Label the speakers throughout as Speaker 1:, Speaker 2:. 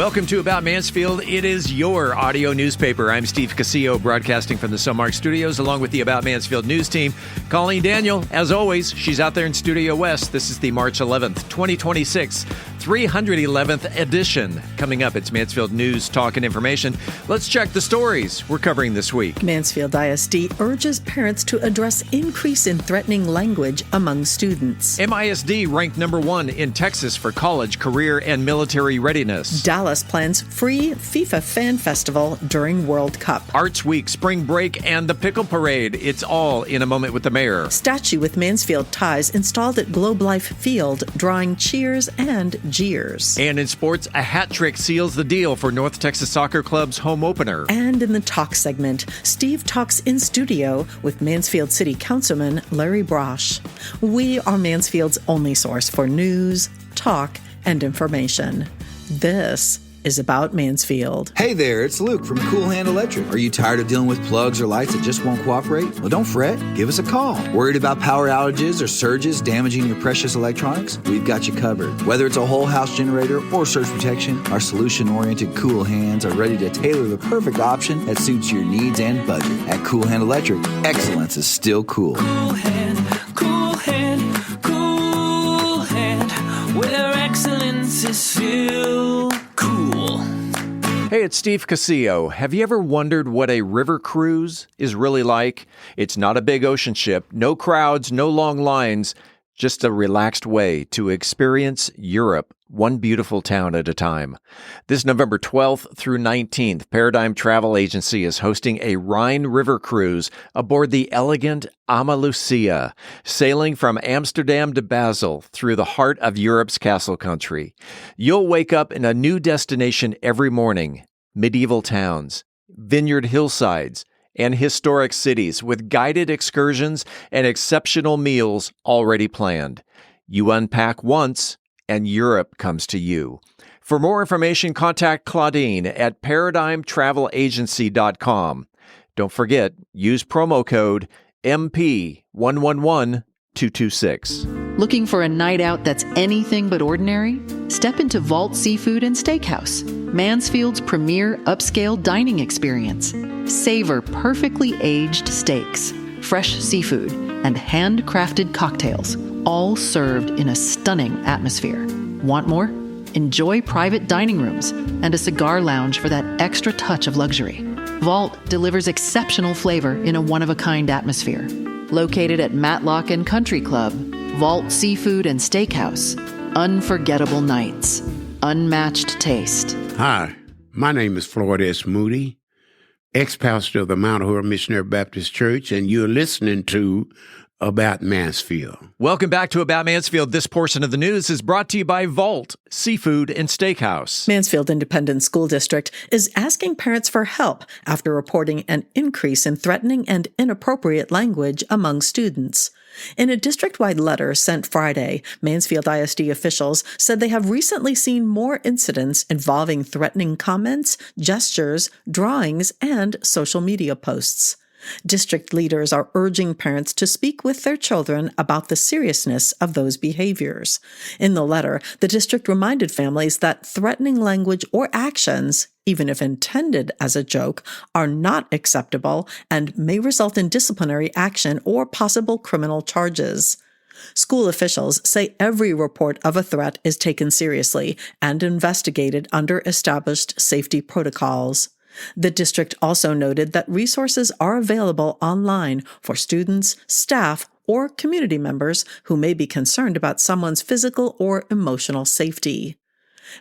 Speaker 1: Welcome to About Mansfield. It is your audio newspaper. I'm Steve Casillo, broadcasting from the Sunmark Studios, along with the About Mansfield news team. Colleen Daniel, as always, she's out there in Studio West. This is the March 11th, 2026, 311th edition. Coming up, it's Mansfield News, Talk, and Information. Let's check the stories we're covering this week.
Speaker 2: Mansfield ISD urges parents to address increase in threatening language among students.
Speaker 1: MISD ranked number 1 in Texas for college, career, and military readiness.
Speaker 2: Dallas plans free FIFA fan festival during World Cup.
Speaker 1: Arts Week, Spring Break, and the Pickle Parade. It's all in a moment with the mayor.
Speaker 2: Statue with Mansfield ties installed at Globe Life Field, drawing cheers and jeers.
Speaker 1: And in sports, a hat trick seals the deal for North Texas Soccer Club's home opener.
Speaker 2: And in the talk segment, Steve talks in studio with Mansfield City Councilman Larry Broseh. We are Mansfield's only source for news, talk, and information. This is About Mansfield.
Speaker 3: Hey there, it's Luke from Cool Hand Electric. Are you tired of dealing with plugs or lights that just won't cooperate? Well, don't fret. Give us a call. Worried about power outages or surges damaging your precious electronics? We've got you covered. Whether it's a whole house generator or surge protection, our solution-oriented Cool Hands are ready to tailor the perfect option that suits your needs and budget. At Cool Hand Electric, excellence is still cool.
Speaker 4: Cool Hand, Cool Hand, Cool Hand, where excellence is still cool.
Speaker 1: Hey, it's Steve Casillo. Have you ever wondered what a river cruise is really like? It's not a big ocean ship, no crowds, no long lines, just a relaxed way to experience Europe, one beautiful town at a time. This November 12th through 19th, Paradigm Travel Agency is hosting a Rhine River cruise aboard the elegant Ama Lucia, sailing from Amsterdam to Basel through the heart of Europe's castle country. You'll wake up in a new destination every morning, medieval towns, vineyard hillsides, and historic cities with guided excursions and exceptional meals already planned. You unpack once, and Europe comes to you. For more information, contact Claudine at ParadigmTravelAgency.com. Don't forget, use promo code MP111226.
Speaker 5: Looking for a night out that's anything but ordinary? Step into Vault Seafood and Steakhouse, Mansfield's premier upscale dining experience. Savor perfectly aged steaks, fresh seafood, and handcrafted cocktails, all served in a stunning atmosphere. Want more? Enjoy private dining rooms and a cigar lounge for that extra touch of luxury. Vault delivers exceptional flavor in a one-of-a-kind atmosphere. Located at Matlock and Country Club, Vault Seafood and Steakhouse. Unforgettable nights. Unmatched taste.
Speaker 6: Hi, my name is Floyd S. Moody, ex-pastor of the Mount Horror Missionary Baptist Church, and you're listening to About Mansfield.
Speaker 1: Welcome back to About Mansfield. This portion of the news is brought to you by Vault Seafood and Steakhouse.
Speaker 2: Mansfield Independent School District is asking parents for help after reporting an increase in threatening and inappropriate language among students. In a district-wide letter sent Friday, Mansfield ISD officials said they have recently seen more incidents involving threatening comments, gestures, drawings, and social media posts. District leaders are urging parents to speak with their children about the seriousness of those behaviors. In the letter, the district reminded families that threatening language or actions, even if intended as a joke, are not acceptable and may result in disciplinary action or possible criminal charges. School officials say every report of a threat is taken seriously and investigated under established safety protocols. The district also noted that resources are available online for students, staff, or community members who may be concerned about someone's physical or emotional safety.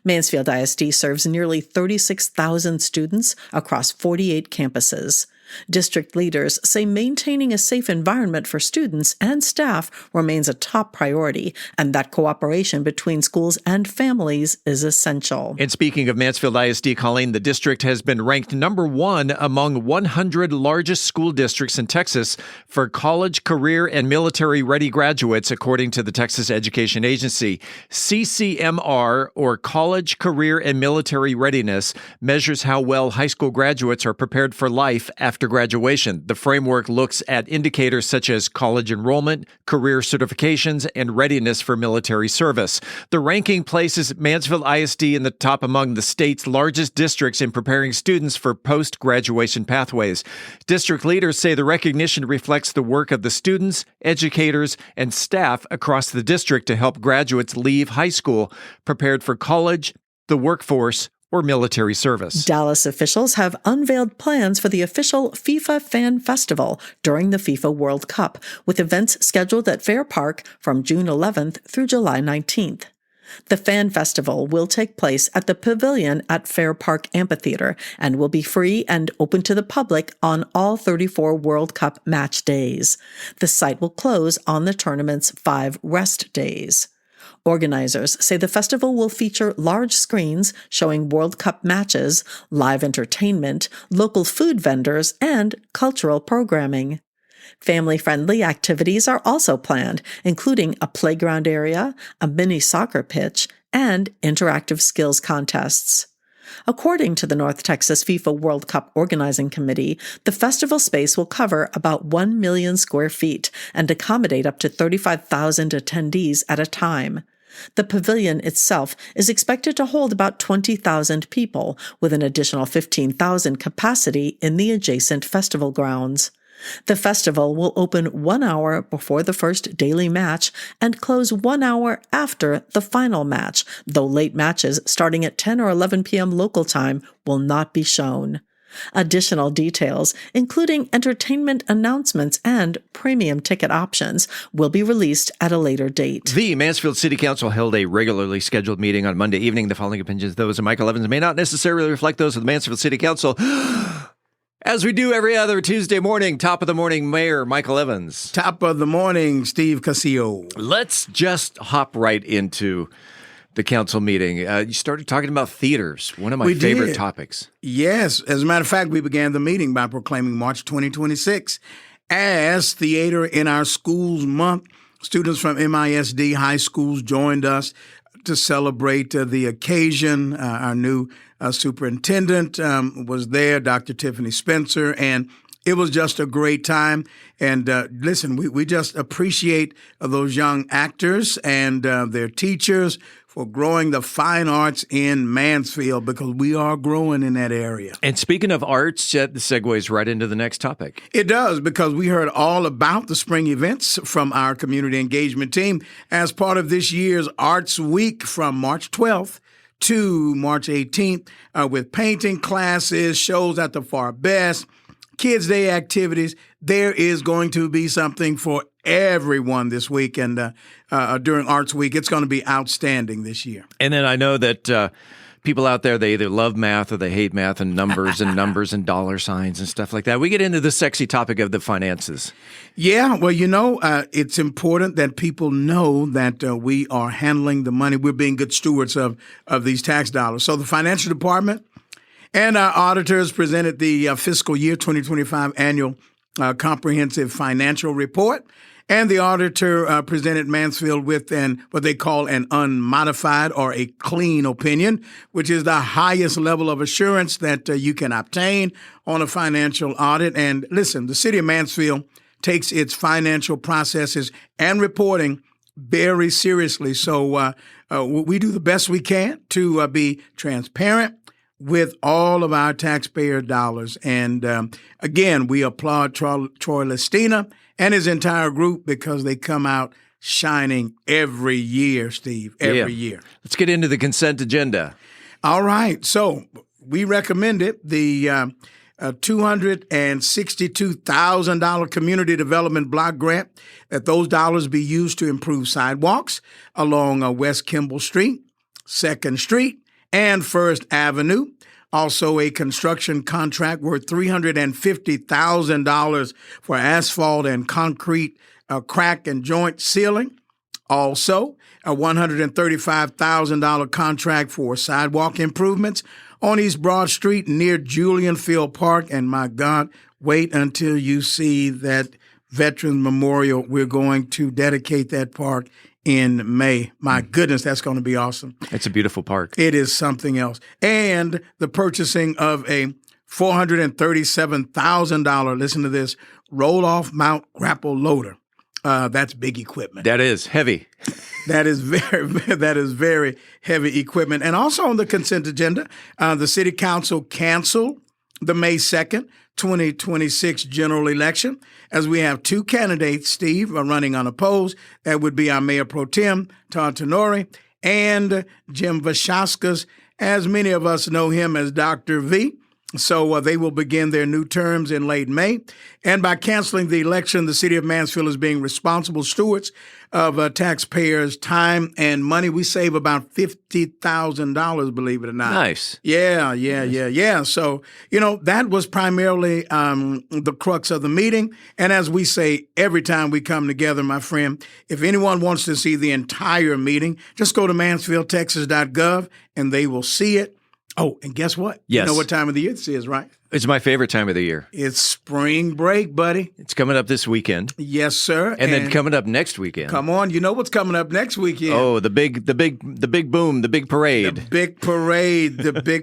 Speaker 2: Mansfield ISD serves nearly 36,000 students across 48 campuses. District leaders say maintaining a safe environment for students and staff remains a top priority, and that cooperation between schools and families is essential.
Speaker 1: And speaking of Mansfield ISD, Colleen, the district has been ranked number 1 among 100 largest school districts in Texas for college, career, and military-ready graduates, according to the Texas Education Agency. CCMR, or College, Career, and Military Readiness, measures how well high school graduates are prepared for life after after graduation. The framework looks at indicators such as college enrollment, career certifications, and readiness for military service. The ranking places Mansfield ISD in the top among the state's largest districts in preparing students for post-graduation pathways. District leaders say the recognition reflects the work of the students, educators, and staff across the district to help graduates leave high school prepared for college, the workforce, or military service.
Speaker 2: Dallas officials have unveiled plans for the official FIFA Fan Festival during the FIFA World Cup, with events scheduled at Fair Park from June 11th through July 19th. The Fan Festival will take place at the Pavilion at Fair Park Amphitheater and will be free and open to the public on all 34 World Cup match days. The site will close on the tournament's 5 rest days. Organizers say the festival will feature large screens showing World Cup matches, live entertainment, local food vendors, and cultural programming. Family-friendly activities are also planned, including a playground area, a mini soccer pitch, and interactive skills contests. According to the North Texas FIFA World Cup Organizing Committee, the festival space will cover about 1 million square feet and accommodate up to 35,000 attendees at a time. The pavilion itself is expected to hold about 20,000 people, with an additional 15,000 capacity in the adjacent festival grounds. The festival will open 1 hour before the first daily match and close 1 hour after the final match, though late matches starting at 10 or 11 p.m. local time will not be shown. Additional details, including entertainment announcements and premium ticket options, will be released at a later date.
Speaker 1: The Mansfield City Council held a regularly scheduled meeting on Monday evening. The following opinions, those of Michael Evans, may not necessarily reflect those of the Mansfield City Council. As we do every other Tuesday morning, top of the morning, Mayor Michael Evans.
Speaker 7: Top of the morning, Steve Casillo.
Speaker 1: Let's just hop right into the council meeting. You started talking about theaters, one of my favorite topics.
Speaker 7: Yes. As a matter of fact, we began the meeting by proclaiming March 2026 as Theater in Our Schools Month. Students from MISD high schools joined us to celebrate the occasion. Our new superintendent was there, Dr. Tiffany Spencer, and it was just a great time. And listen, we just appreciate those young actors and their teachers for growing the fine arts in Mansfield, because we are growing in that area.
Speaker 1: And speaking of arts, that segues right into the next topic.
Speaker 7: It does, because we heard all about the spring events from our community engagement team as part of this year's Arts Week from March 12th to March 18th, with painting classes, shows at the Far Best, Kids Day activities. There is going to be something for everyone this week, and during Arts Week, it's going to be outstanding this year.
Speaker 1: And then I know that people out there, they either love math or they hate math and numbers and dollar signs and stuff like that. We get into the sexy topic of the finances.
Speaker 7: Yeah, well, it's important that people know that we are handling the money. We're being good stewards of these tax dollars. So the financial department and our auditors presented the fiscal year 2025 annual comprehensive financial report. And the auditor presented Mansfield with what they call an unmodified or a clean opinion, which is the highest level of assurance that you can obtain on a financial audit. And listen, the city of Mansfield takes its financial processes and reporting very seriously. So we do the best we can to be transparent with all of our taxpayer dollars. And again, we applaud Troy Lestina and his entire group, because they come out shining every year, Steve, every year.
Speaker 1: Let's get into the consent agenda.
Speaker 7: All right. So we recommended the $262,000 community development block grant, that those dollars be used to improve sidewalks along West Kimball Street, 2nd Street, and 1st Avenue. Also, a construction contract worth $350,000 for asphalt and concrete crack and joint sealing. Also, a $135,000 contract for sidewalk improvements on East Broad Street near Julian Field Park. And my God, wait until you see that Veterans Memorial. We're going to dedicate that park in May. My goodness, that's going to be awesome.
Speaker 1: It's a beautiful park.
Speaker 7: It is something else. And the purchasing of a $437,000, listen to this, roll-off mount grapple loader. That's big equipment.
Speaker 1: That is heavy.
Speaker 7: That is very heavy equipment. And also on the consent agenda, the City Council canceled the May 2nd, 2026 general election, as we have two candidates, Steve, are running unopposed. That would be our Mayor Pro Tem, Todd Tenori, and Jim Vashaskas, as many of us know him as Dr. V. So they will begin their new terms in late May. And by canceling the election, the city of Mansfield is being responsible stewards of taxpayers' time and money. We save about $50,000, believe it or not.
Speaker 1: Nice.
Speaker 7: Yeah. So, that was primarily the crux of the meeting. And as we say every time we come together, my friend, if anyone wants to see the entire meeting, just go to mansfieldtexas.gov and they will see it. Oh, and guess what?
Speaker 1: Yes.
Speaker 7: You know what time of the year this is, right?
Speaker 1: It's my favorite time of the year.
Speaker 7: It's spring break, buddy.
Speaker 1: It's coming up this weekend.
Speaker 7: Yes, sir.
Speaker 1: And then coming up next weekend.
Speaker 7: Come on, you know what's coming up next weekend?
Speaker 1: Oh, the big boom, the big parade.
Speaker 7: The big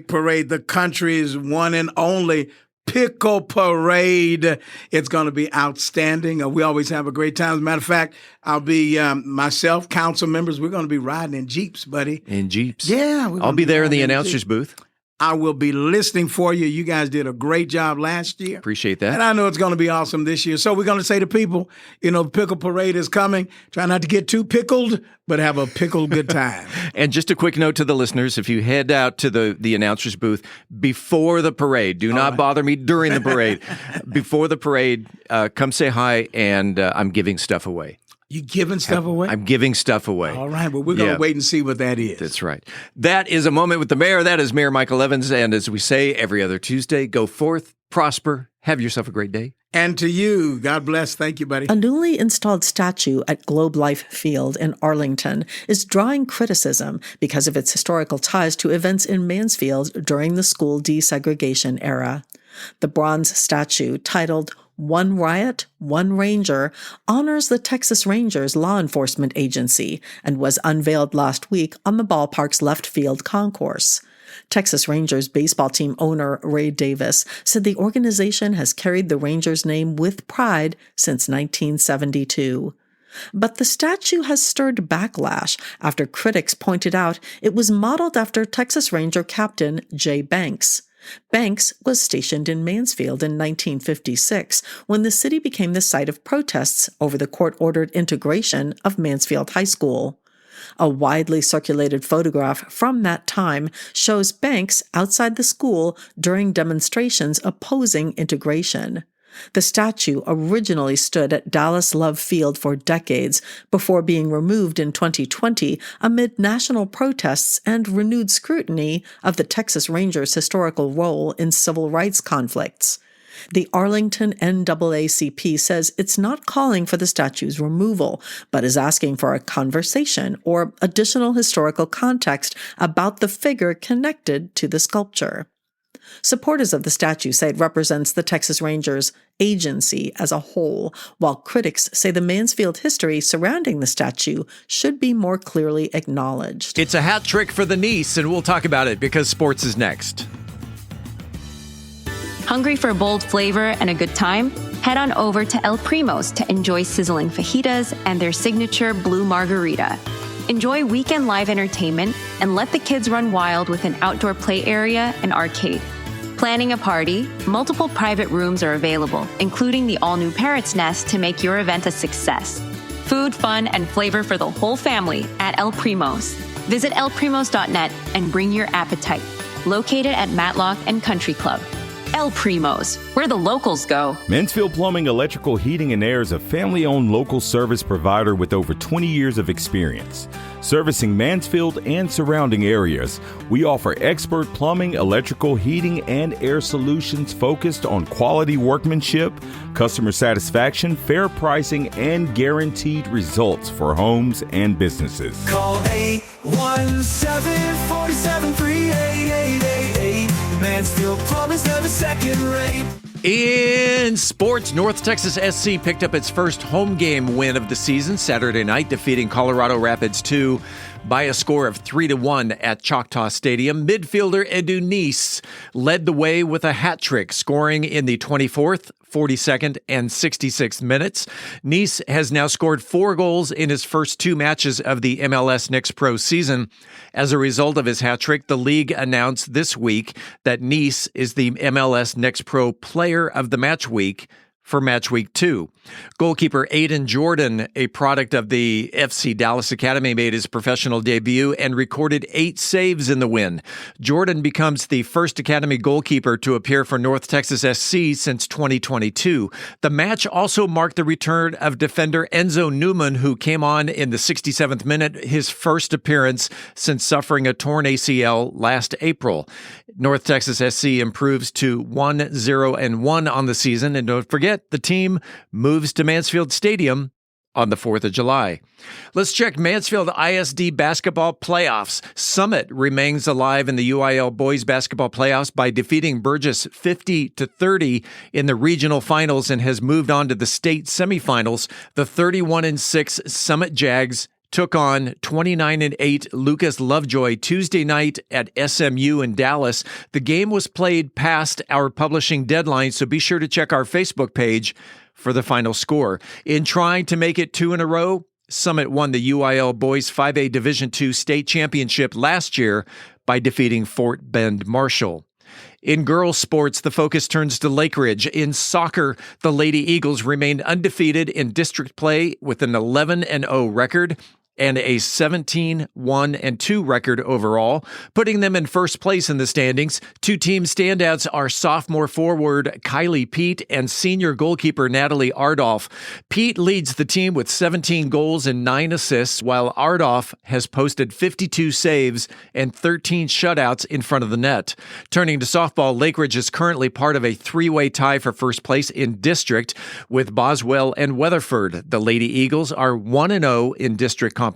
Speaker 7: parade, the country's one and only Pickle Parade. It's going to be outstanding. We always have a great time. As a matter of fact, I'll be myself, council members. We're going to be riding in Jeeps, buddy.
Speaker 1: In Jeeps.
Speaker 7: Yeah.
Speaker 1: I'll be there in the announcer's booth.
Speaker 7: I will be listening for you. You guys did a great job last year.
Speaker 1: Appreciate that.
Speaker 7: And I know it's going to be awesome this year. So we're going to say to people, the Pickle Parade is coming. Try not to get too pickled, but have a pickled good time.
Speaker 1: And just a quick note to the listeners, if you head out to the announcer's booth before the parade, do not bother me during the parade. Before the parade, come say hi, and I'm giving stuff away.
Speaker 7: You giving stuff away?
Speaker 1: I'm giving stuff away.
Speaker 7: All right. Well, we're going to wait and see what that is.
Speaker 1: That's right. That is A Moment with the Mayor. That is Mayor Michael Evans. And as we say every other Tuesday, go forth, prosper, have yourself a great day.
Speaker 7: And to you, God bless. Thank you, buddy.
Speaker 2: A newly installed statue at Globe Life Field in Arlington is drawing criticism because of its historical ties to events in Mansfield during the school desegregation era. The bronze statue, titled One Riot, One Ranger, honors the Texas Rangers law enforcement agency and was unveiled last week on the ballpark's left field concourse. Texas Rangers baseball team owner Ray Davis said the organization has carried the Rangers name with pride since 1972. But the statue has stirred backlash after critics pointed out it was modeled after Texas Ranger Captain Jay Banks. Banks was stationed in Mansfield in 1956 when the city became the site of protests over the court-ordered integration of Mansfield High School. A widely circulated photograph from that time shows Banks outside the school during demonstrations opposing integration. The statue originally stood at Dallas Love Field for decades before being removed in 2020 amid national protests and renewed scrutiny of the Texas Rangers' historical role in civil rights conflicts. The Arlington NAACP says it's not calling for the statue's removal, but is asking for a conversation or additional historical context about the figure connected to the sculpture. Supporters of the statue say it represents the Texas Rangers' agency as a whole, while critics say the Mansfield history surrounding the statue should be more clearly acknowledged.
Speaker 1: It's a hat trick for the niece, and we'll talk about it because sports is next.
Speaker 8: Hungry for bold flavor and a good time? Head on over to El Primo's to enjoy sizzling fajitas and their signature blue margarita. Enjoy weekend live entertainment and let the kids run wild with an outdoor play area and arcade. Planning a party? Multiple private rooms are available, including the all-new Parrot's Nest to make your event a success. Food, fun, and flavor for the whole family at El Primo's. Visit elprimos.net and bring your appetite. Located at Matlock and Country Club. El Primo's, where the locals go.
Speaker 9: Mansfield Plumbing, Electrical, Heating, and Air is a family-owned local service provider with over 20 years of experience. Servicing Mansfield and surrounding areas, we offer expert plumbing, electrical, heating, and air solutions focused on quality workmanship, customer satisfaction, fair pricing, and guaranteed results for homes and businesses.
Speaker 4: Call 817-473-8888. Mansfield Plumbing's never second rate.
Speaker 1: In sports, North Texas SC picked up its first home game win of the season Saturday night, defeating Colorado Rapids 2 by a score of 3-1 at Choctaw Stadium. Midfielder Edu Nice led the way with a hat trick, scoring in the 24th, 42nd, and 66th minutes. Nice has now scored 4 goals in his first 2 matches of the MLS Next Pro season. As a result of his hat trick, the league announced this week that Nice is the MLS Next Pro Player of the Match Week for Match Week 2. Goalkeeper Aiden Jordan, a product of the FC Dallas Academy, made his professional debut and recorded 8 saves in the win. Jordan becomes the first Academy goalkeeper to appear for North Texas SC since 2022. The match also marked the return of defender Enzo Newman, who came on in the 67th minute, his first appearance since suffering a torn ACL last April. North Texas SC improves to 1-0-1 on the season, and don't forget, the team moves to Mansfield Stadium on the 4th of July. Let's check Mansfield ISD basketball playoffs. Summit remains alive in the UIL boys basketball playoffs by defeating Burgess 50-30 in the regional finals and has moved on to the state semifinals. The 31-6 Summit Jags took on 29-8 Lucas Lovejoy Tuesday night at SMU in Dallas. The game was played past our publishing deadline, so be sure to check our Facebook page for the final score. In trying to make it 2 in a row, Summit won the UIL Boys 5A Division II state championship last year by defeating Fort Bend Marshall. In girls sports, the focus turns to Lake Ridge. In soccer, the Lady Eagles remained undefeated in district play with an 11-0 record and a 17-1-2 record overall, putting them in first place in the standings. 2 team standouts are sophomore forward Kylie Pete and senior goalkeeper Natalie Ardolph. Pete leads the team with 17 goals and 9 assists, while Ardolph has posted 52 saves and 13 shutouts in front of the net. Turning to softball, Lake Ridge is currently part of a 3-way tie for first place in district with Boswell and Weatherford. The Lady Eagles are 1-0 in district competition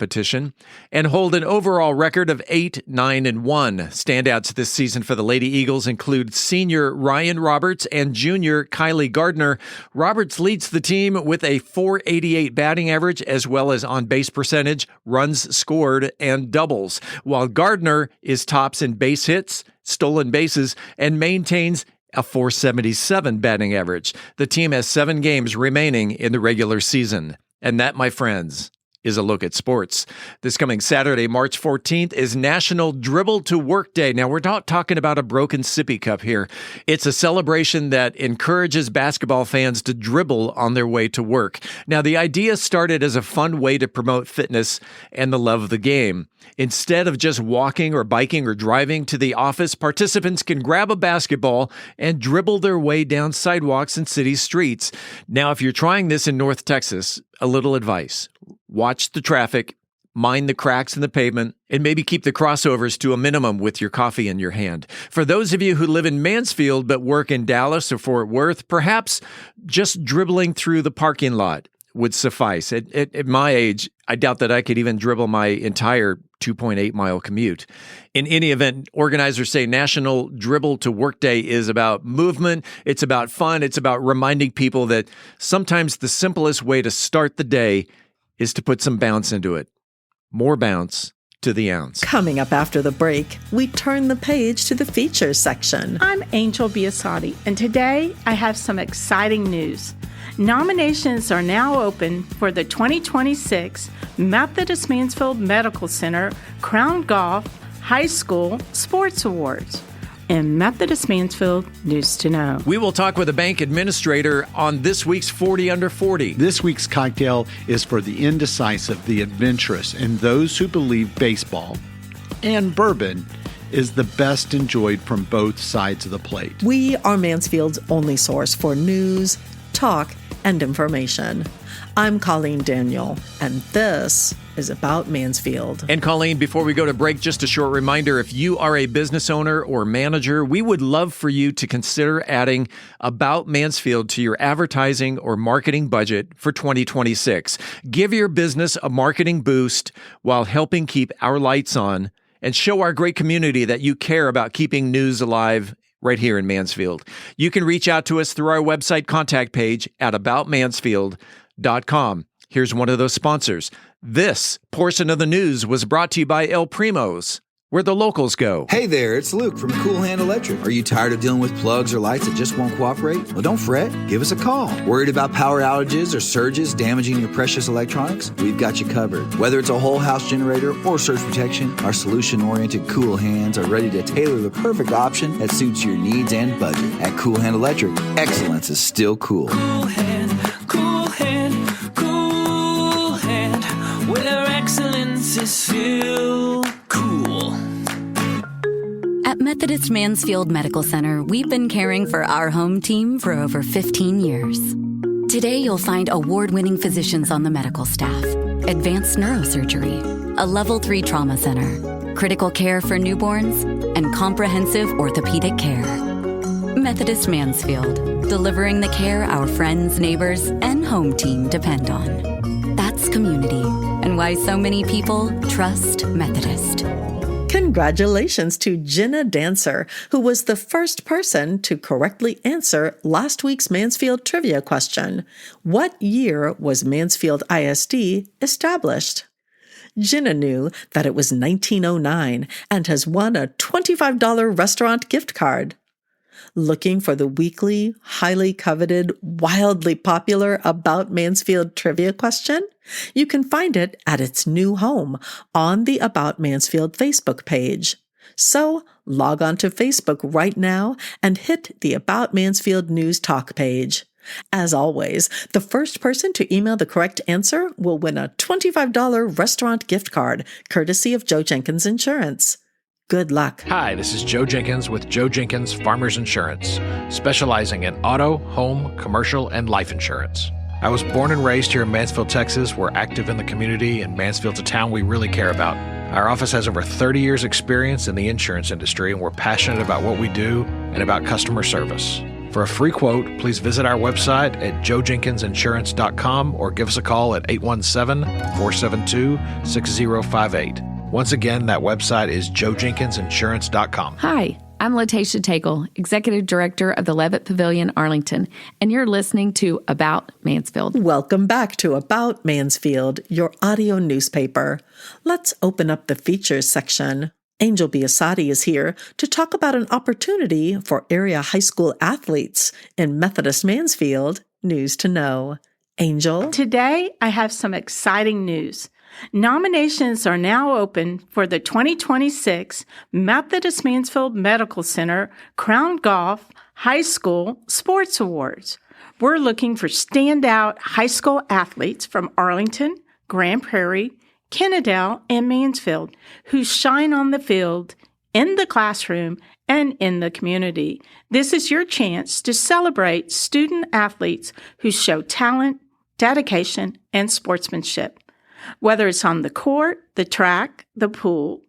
Speaker 1: and hold an overall record of 8-9-1. Standouts this season for the Lady Eagles include senior Ryan Roberts and junior Kylie Gardner. Roberts leads the team with a .488 batting average as well as on-base percentage, runs scored, and doubles, while Gardner is tops in base hits, stolen bases, and maintains a .477 batting average. The team has 7 games remaining in the regular season. And that, my friends, is a look at sports. This coming Saturday, March 14th, is National Dribble to Work Day. Now, we're not talking about a broken sippy cup here. It's a celebration that encourages basketball fans to dribble on their way to work. Now, the idea started as a fun way to promote fitness and the love of the game. Instead of just walking or biking or driving to the office, participants can grab a basketball and dribble their way down sidewalks and city streets. Now, if you're trying this in North Texas, a little advice. Watch the traffic, mind the cracks in the pavement, and maybe keep the crossovers to a minimum with your coffee in your hand. For those of you who live in Mansfield but work in Dallas or Fort Worth, perhaps just dribbling through the parking lot would suffice. At my age, I doubt that I could even dribble my entire 2.8-mile commute. In any event, organizers say National Dribble to Work Day is about movement, it's about fun, it's about reminding people that sometimes the simplest way to start the day is to put some bounce into it. More bounce to the ounce.
Speaker 2: Coming up after the break, we turn the page to the features section.
Speaker 10: I'm Angel Biasatti, and today I have some exciting news. Nominations are now open for the 2026 Methodist Mansfield Medical Center Crown Golf High School Sports Awards. And Methodist Mansfield News to Know.
Speaker 1: We will talk with a bank administrator on this week's 40 Under 40.
Speaker 11: This week's cocktail is for the indecisive, the adventurous, and those who believe baseball and bourbon is the best enjoyed from both sides of the plate.
Speaker 2: We are Mansfield's only source for news, talk, and information. I'm Colleen Daniel, and this is About Mansfield.
Speaker 1: And Colleen, before we go to break, just a short reminder, if you are a business owner or manager, we would love for you to consider adding About Mansfield to your advertising or marketing budget for 2026. Give your business a marketing boost while helping keep our lights on and show our great community that you care about keeping news alive right here in Mansfield. You can reach out to us through our website contact page at aboutmansfield.com. Here's one of those sponsors, This portion of the news was brought to you by El Primo's, where the locals go.
Speaker 3: Hey there, it's Luke from Cool Hand Electric. Are you tired of dealing with plugs or lights that just won't cooperate? Well, don't fret. Give us a call. Worried about power outages or surges damaging your precious electronics? We've got you covered. Whether it's a whole house generator or surge protection, our solution-oriented Cool Hands are ready to tailor the perfect option that suits your needs and budget. At Cool Hand Electric, excellence is still cool.
Speaker 4: Cool hand, cool hand, cool hand, where excellence is still cool.
Speaker 12: At Methodist Mansfield Medical Center, we've been caring for our home team for over 15 years. Today, you'll find award-winning physicians on the medical staff, advanced neurosurgery, a Level 3 trauma center, critical care for newborns, and comprehensive orthopedic care. Methodist Mansfield, delivering the care our friends, neighbors, and home team depend on. That's community, and why so many people trust Methodist.
Speaker 2: Congratulations to Jenna Dancer, who was the first person to correctly answer last week's Mansfield trivia question. What year was Mansfield ISD established? Jenna knew that it was 1909 and has won a $25 restaurant gift card. Looking for the weekly, highly coveted, wildly popular About Mansfield trivia question? You can find it at its new home on the About Mansfield Facebook page. So log on to Facebook right now and hit the About Mansfield News Talk page. As always, the first person to email the correct answer will win a $25 restaurant gift card, courtesy of Joe Jenkins Insurance. Good luck.
Speaker 13: Hi, this is Joe Jenkins with Joe Jenkins Farmers Insurance, specializing in auto, home, commercial, and life insurance. I was born and raised here in Mansfield, Texas. We're active in the community, and Mansfield's a town we really care about. Our office has over 30 years' experience in the insurance industry, and we're passionate about what we do and about customer service. For a free quote, please visit our website at joejenkinsinsurance.com or give us a call at 817-472-6058. Once again, that website is joejenkinsinsurance.com.
Speaker 14: Hi, I'm Latasha Tagle, Executive Director of the Levitt Pavilion, Arlington, and you're listening to About Mansfield.
Speaker 2: Welcome back to About Mansfield, your audio newspaper. Let's open up the features section. Angel Biasatti is here to talk about an opportunity for area high school athletes in Methodist Mansfield. News to know. Angel?
Speaker 10: Today, I have some exciting news. Nominations are now open for the 2026 Methodist Mansfield Medical Center Crown Golf High School Sports Awards. We're looking for standout high school athletes from Arlington, Grand Prairie, Kennedale, and Mansfield who shine on the field, in the classroom, and in the community. This is your chance to celebrate student athletes who show talent, dedication, and sportsmanship. Whether it's on the court, the track, the pool,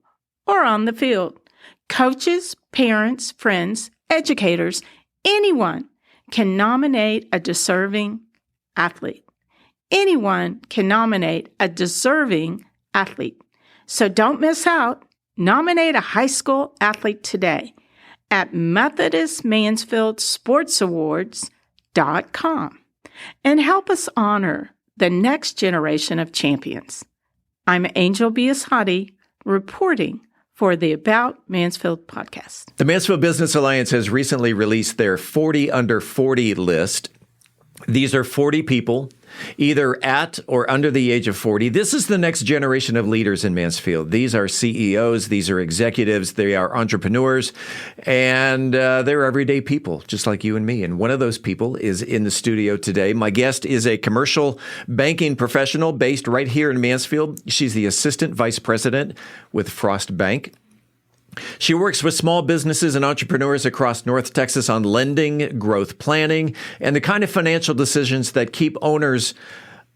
Speaker 10: or on the field, coaches, parents, friends, educators, anyone can nominate a deserving athlete. Anyone can nominate a deserving athlete. So don't miss out. Nominate a high school athlete today at MethodistMansfieldSportsAwards.com and help us honor the next generation of champions. I'm Angel Biasatti, reporting for the About Mansfield podcast.
Speaker 1: The Mansfield Business Alliance has recently released their 40 under 40 list. These are 40 people, either at or under the age of 40. This is the next generation of leaders in Mansfield. These are CEOs, these are executives, they are entrepreneurs, and they're everyday people, just like you and me. And one of those people is in the studio today. My guest is a commercial banking professional based right here in Mansfield. She's the assistant vice president with Frost Bank. She works with small businesses and entrepreneurs across North Texas on lending, growth planning, and the kind of financial decisions that keep owners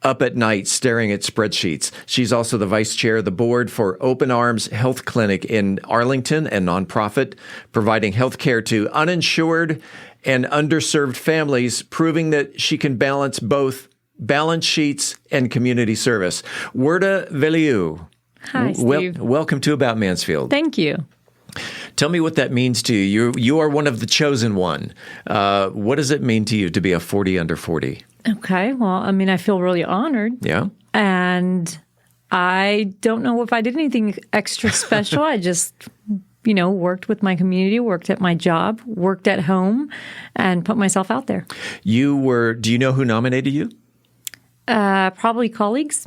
Speaker 1: up at night staring at spreadsheets. She's also the vice chair of the board for Open Arms Health Clinic in Arlington, a nonprofit providing health care to uninsured and underserved families, proving that she can balance both balance sheets and community service. Werda Veliu.
Speaker 15: Hi, Steve.
Speaker 1: Welcome to About Mansfield.
Speaker 15: Thank you.
Speaker 1: Tell me what that means to you. You are one of the chosen one. What does it mean to you to be a 40 under 40?
Speaker 15: Okay. Well, I mean, I feel really honored.
Speaker 1: Yeah.
Speaker 15: And I don't know if I did anything extra special. I just, worked with my community, worked at my job, worked at home, and put myself out there.
Speaker 1: Do you know who nominated you?
Speaker 15: Probably colleagues.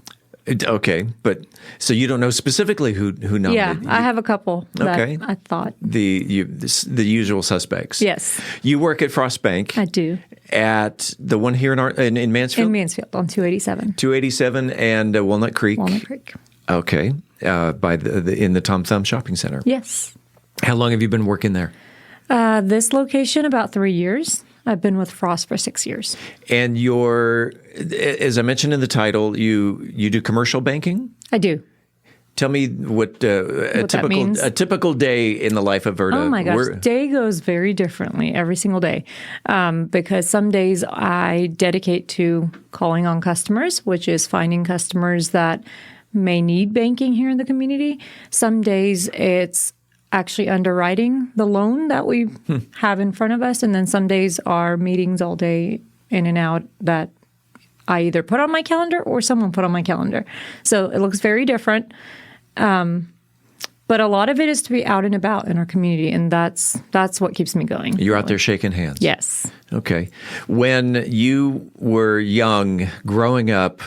Speaker 1: Okay, but so you don't know specifically who nominated you?
Speaker 15: I have a couple that I thought.
Speaker 1: The usual suspects.
Speaker 15: Yes.
Speaker 1: You work at Frost Bank.
Speaker 15: I do.
Speaker 1: At the one here in Mansfield?
Speaker 15: In Mansfield on 287.
Speaker 1: 287 and Walnut Creek.
Speaker 15: Walnut Creek.
Speaker 1: Okay. By in the Tom Thumb Shopping Center.
Speaker 15: Yes.
Speaker 1: How long have you been working there?
Speaker 15: This location, about 3 years. I've been with Frost for 6 years.
Speaker 1: And as I mentioned in the title, you do commercial banking?
Speaker 15: I do.
Speaker 1: Tell me what a typical day in the life of Verda.
Speaker 15: Oh my gosh, day goes very differently every single day, because some days I dedicate to calling on customers, which is finding customers that may need banking here in the community. Some days it's actually underwriting the loan that we have in front of us, and then some days are meetings all day in and out that I either put on my calendar or someone put on my calendar. So it looks very different. But a lot of it is to be out and about in our community, and that's what keeps me going.
Speaker 1: You're out there shaking hands.
Speaker 15: Yes.
Speaker 1: Okay. When you were young, growing up,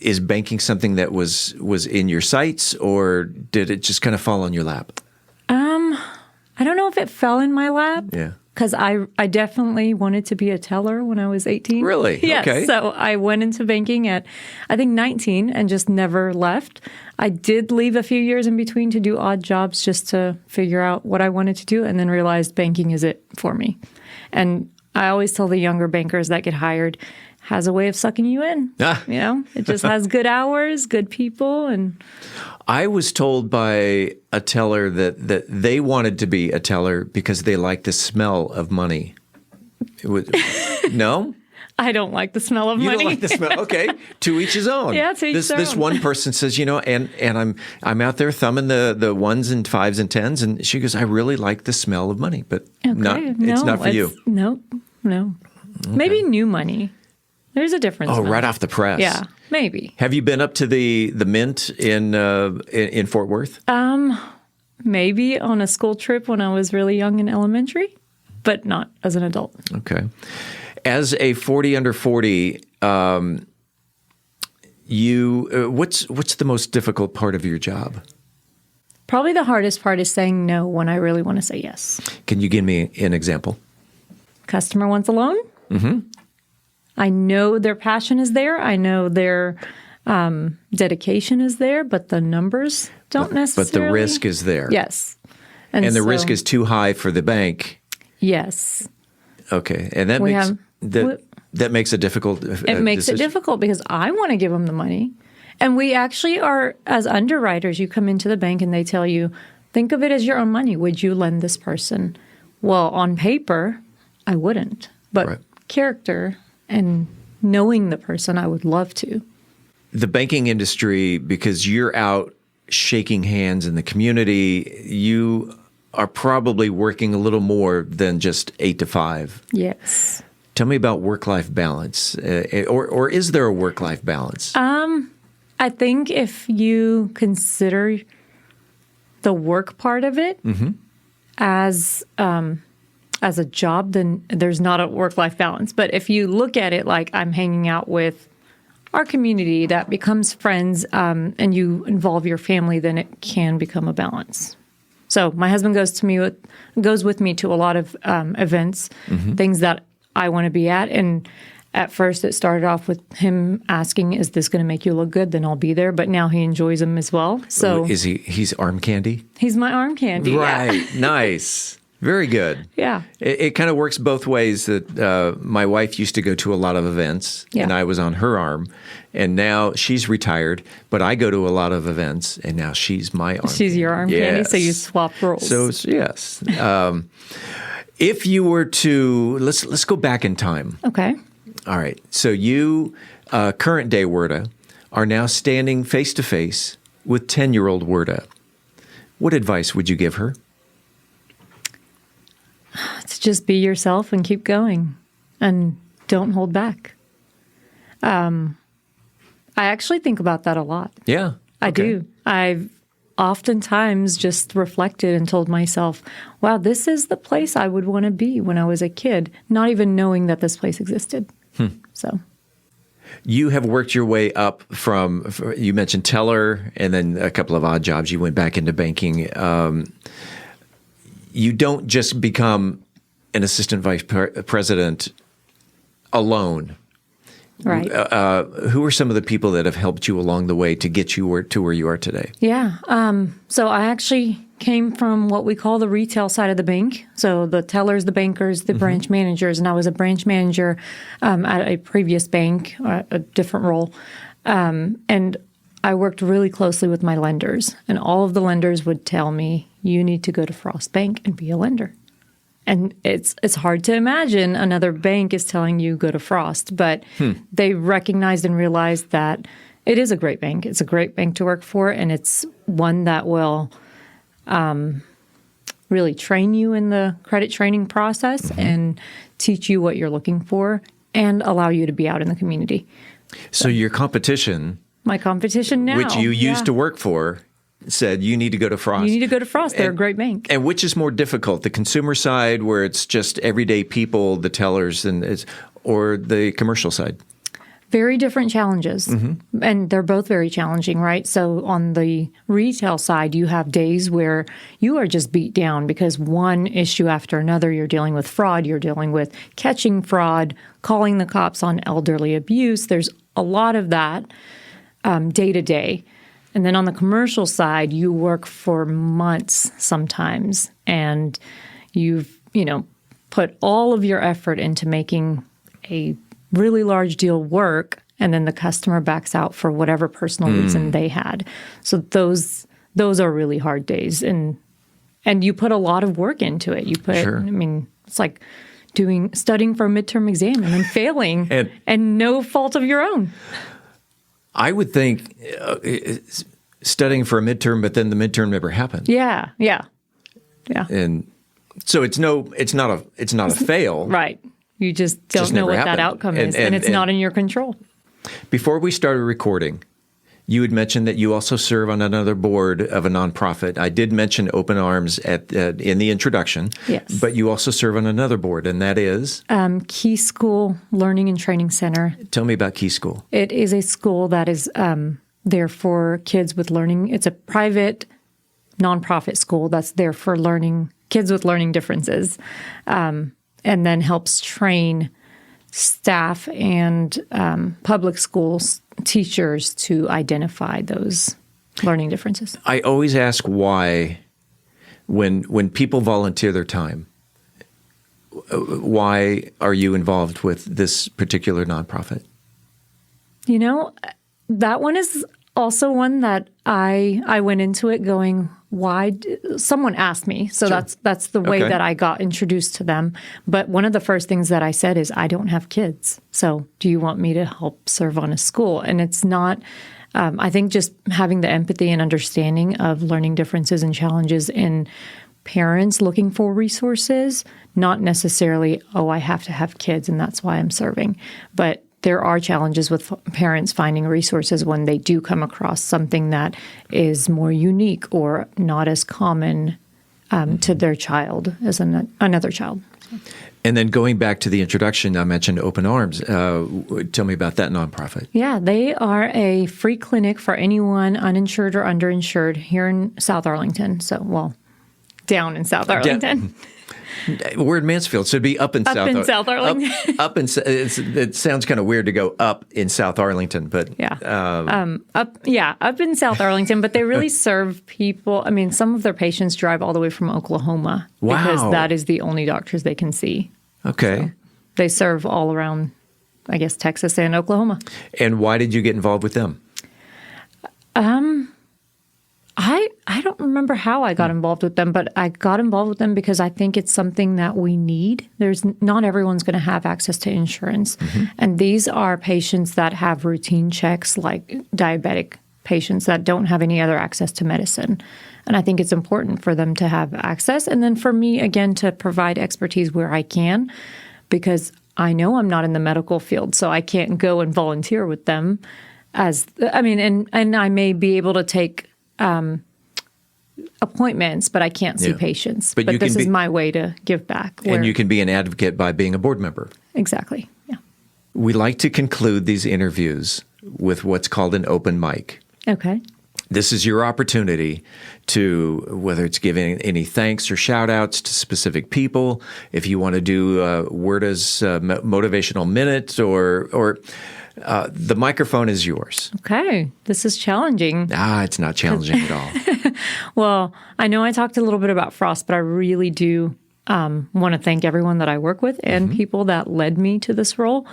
Speaker 1: is banking something that was in your sights, or did it just kind of fall on your lap?
Speaker 15: I don't know if it fell in my lap.
Speaker 1: Yeah.
Speaker 15: Because I definitely wanted to be a teller when I was 18.
Speaker 1: Really?
Speaker 15: Yes.
Speaker 1: Okay.
Speaker 15: So I went into banking at, I think, 19 and just never left. I did leave a few years in between to do odd jobs just to figure out what I wanted to do, and then realized banking is it for me. And I always tell the younger bankers that get hired, has a way of sucking you in. It just has good hours, good people, and
Speaker 1: I was told by a teller that they wanted to be a teller because they liked the smell of money. No?
Speaker 15: I don't like the smell of money.
Speaker 1: You don't like the smell? Okay. To each his own.
Speaker 15: Yeah, to each their
Speaker 1: This
Speaker 15: own.
Speaker 1: one person says, and I'm out there thumbing the ones and fives and tens, and she goes, I really like the smell of money, but it's not for you.
Speaker 15: No. Okay. Maybe new money. There's a difference.
Speaker 1: Oh, right off the press.
Speaker 15: Yeah, maybe.
Speaker 1: Have you been up to the Mint in Fort Worth?
Speaker 15: Maybe on a school trip when I was really young in elementary, but not as an adult.
Speaker 1: Okay. As a 40 under 40, what's the most difficult part of your job?
Speaker 15: Probably the hardest part is saying no when I really want to say yes.
Speaker 1: Can you give me an example?
Speaker 15: Customer wants a loan.
Speaker 1: Mm-hmm.
Speaker 15: I know their passion is there. I know their dedication is there, but the numbers don't necessarily.
Speaker 1: But the risk is there.
Speaker 15: Yes.
Speaker 1: And the risk is too high for the bank.
Speaker 15: Yes.
Speaker 1: Okay. And that makes it difficult.
Speaker 15: It makes it difficult because I want to give them the money. And we actually are, as underwriters, you come into the bank and they tell you, think of it as your own money. Would you lend this person? Well, on paper, I wouldn't. But character and knowing the person, I would love to.
Speaker 1: The banking industry, because you're out shaking hands in the community, you are probably working a little more than just 8 to 5.
Speaker 15: Yes.
Speaker 1: Tell me about work-life balance, or is there a work-life balance?
Speaker 15: I think if you consider the work part of it as a job, then there's not a work-life balance. But if you look at it like I'm hanging out with our community that becomes friends, and you involve your family, then it can become a balance. So my husband goes with me to a lot of events, things that I want to be at. And at first it started off with him asking, is this going to make you look good? Then I'll be there. But now he enjoys them as well. So
Speaker 1: he's arm candy?
Speaker 15: He's my arm candy.
Speaker 1: Right.
Speaker 15: Yeah.
Speaker 1: Nice. Very good.
Speaker 15: Yeah.
Speaker 1: It kind of works both ways. That my wife used to go to a lot of events, and I was on her arm. And now she's retired, but I go to a lot of events, and now she's my arm.
Speaker 15: She's your arm candy, so you swap roles.
Speaker 1: So yes. If you were to let's go back in time.
Speaker 15: Okay.
Speaker 1: All right. So you, current day Werda, are now standing face to face with 10-year-old Werda. What advice would you give her?
Speaker 15: To just be yourself and keep going and don't hold back. I actually think about that a lot.
Speaker 1: Yeah.
Speaker 15: I do. I've oftentimes just reflected and told myself, wow, this is the place I would want to be when I was a kid, not even knowing that this place existed. So
Speaker 1: you have worked your way up from, you mentioned teller and then a couple of odd jobs. You went back into banking. You don't just become an assistant vice president alone.
Speaker 15: Right.
Speaker 1: Who are some of the people that have helped you along the way to get you to where you are today?
Speaker 15: Yeah. So I actually came from what we call the retail side of the bank. So the tellers, the bankers, the branch managers, and I was a branch manager at a previous bank, a different role. And I worked really closely with my lenders, and all of the lenders would tell me, you need to go to Frost Bank and be a lender. And it's hard to imagine another bank is telling you go to Frost, but they recognized and realized that it is a great bank. It's a great bank to work for, and it's one that will really train you in the credit training process and teach you what you're looking for and allow you to be out in the community.
Speaker 1: So your competition,
Speaker 15: my competition now,
Speaker 1: which you used to work for, said you need to go to Frost.
Speaker 15: You need to go to Frost. They're a great bank.
Speaker 1: And which is more difficult, the consumer side where it's just everyday people, the tellers, or the commercial side?
Speaker 15: Very different challenges. And they're both very challenging, right? So on the retail side, you have days where you are just beat down because one issue after another, you're dealing with fraud, you're dealing with catching fraud, calling the cops on elderly abuse. There's a lot of that day to day. And then on the commercial side, you work for months sometimes, and you've, put all of your effort into making a really large deal work, and then the customer backs out for whatever personal reason they had. So those are really hard days, and you put a lot of work into it. You put, it's like studying for a midterm exam and then failing, and no fault of your own.
Speaker 1: I would think studying for a midterm, but then the midterm never happened.
Speaker 15: Yeah.
Speaker 1: And so it's not a fail.
Speaker 15: Right. You just don't know what that outcome is, and it's not in your control.
Speaker 1: Before we started recording, you had mentioned that you also serve on another board of a nonprofit. I did mention Open Arms in the introduction.
Speaker 15: Yes.
Speaker 1: But you also serve on another board, and that is?
Speaker 15: Key School Learning and Training Center.
Speaker 1: Tell me about Key School.
Speaker 15: It is a school that is there for kids with learning. It's a private nonprofit school that's there for kids with learning differences, and then helps train staff and public schools teachers to identify those learning differences.
Speaker 1: I always ask why, when people volunteer their time, why are you involved with this particular nonprofit?
Speaker 15: That one is also one that I went into it going, why? Someone asked me. So
Speaker 1: Sure.
Speaker 15: that's the way that I got introduced to them. But one of the first things that I said is, I don't have kids. So do you want me to help serve on a school? And it's not, I think just having the empathy and understanding of learning differences and challenges in parents looking for resources, not necessarily, I have to have kids and that's why I'm serving. But there are challenges with parents finding resources when they do come across something that is more unique or not as common to their child as another child.
Speaker 1: And then going back to the introduction, I mentioned Open Arms. Tell me about that nonprofit.
Speaker 15: Yeah, they are a free clinic for anyone uninsured or underinsured here in South Arlington. So, down in South Arlington.
Speaker 1: We're in Mansfield, so it'd be up in South
Speaker 15: Arlington.
Speaker 1: It sounds kind of weird to go up in South Arlington, but
Speaker 15: up in South Arlington. But they really serve people. I mean, some of their patients drive all the way from Oklahoma because that is the only doctors they can see.
Speaker 1: Okay,
Speaker 15: so they serve all around, I guess, Texas and Oklahoma.
Speaker 1: And why did you get involved with them?
Speaker 15: I don't remember how I got involved with them, but I got involved with them because I think it's something that we need. Not everyone's going to have access to insurance. And these are patients that have routine checks, like diabetic patients that don't have any other access to medicine. And I think it's important for them to have access. And then for me, again, to provide expertise where I can, because I know I'm not in the medical field, so I can't go and volunteer with them. and I may be able to take appointments, but I can't see patients. But this is my way to give back.
Speaker 1: And you can be an advocate by being a board member.
Speaker 15: Exactly. Yeah.
Speaker 1: We like to conclude these interviews with what's called an open mic.
Speaker 15: Okay.
Speaker 1: This is your opportunity to, whether it's giving any thanks or shout outs to specific people, if you want to do Werda's motivational minute or the microphone is yours.
Speaker 15: Okay. This is challenging.
Speaker 1: It's not challenging at all.
Speaker 15: Well, I know I talked a little bit about Frost, but I really do want to thank everyone that I work with and people that led me to this role,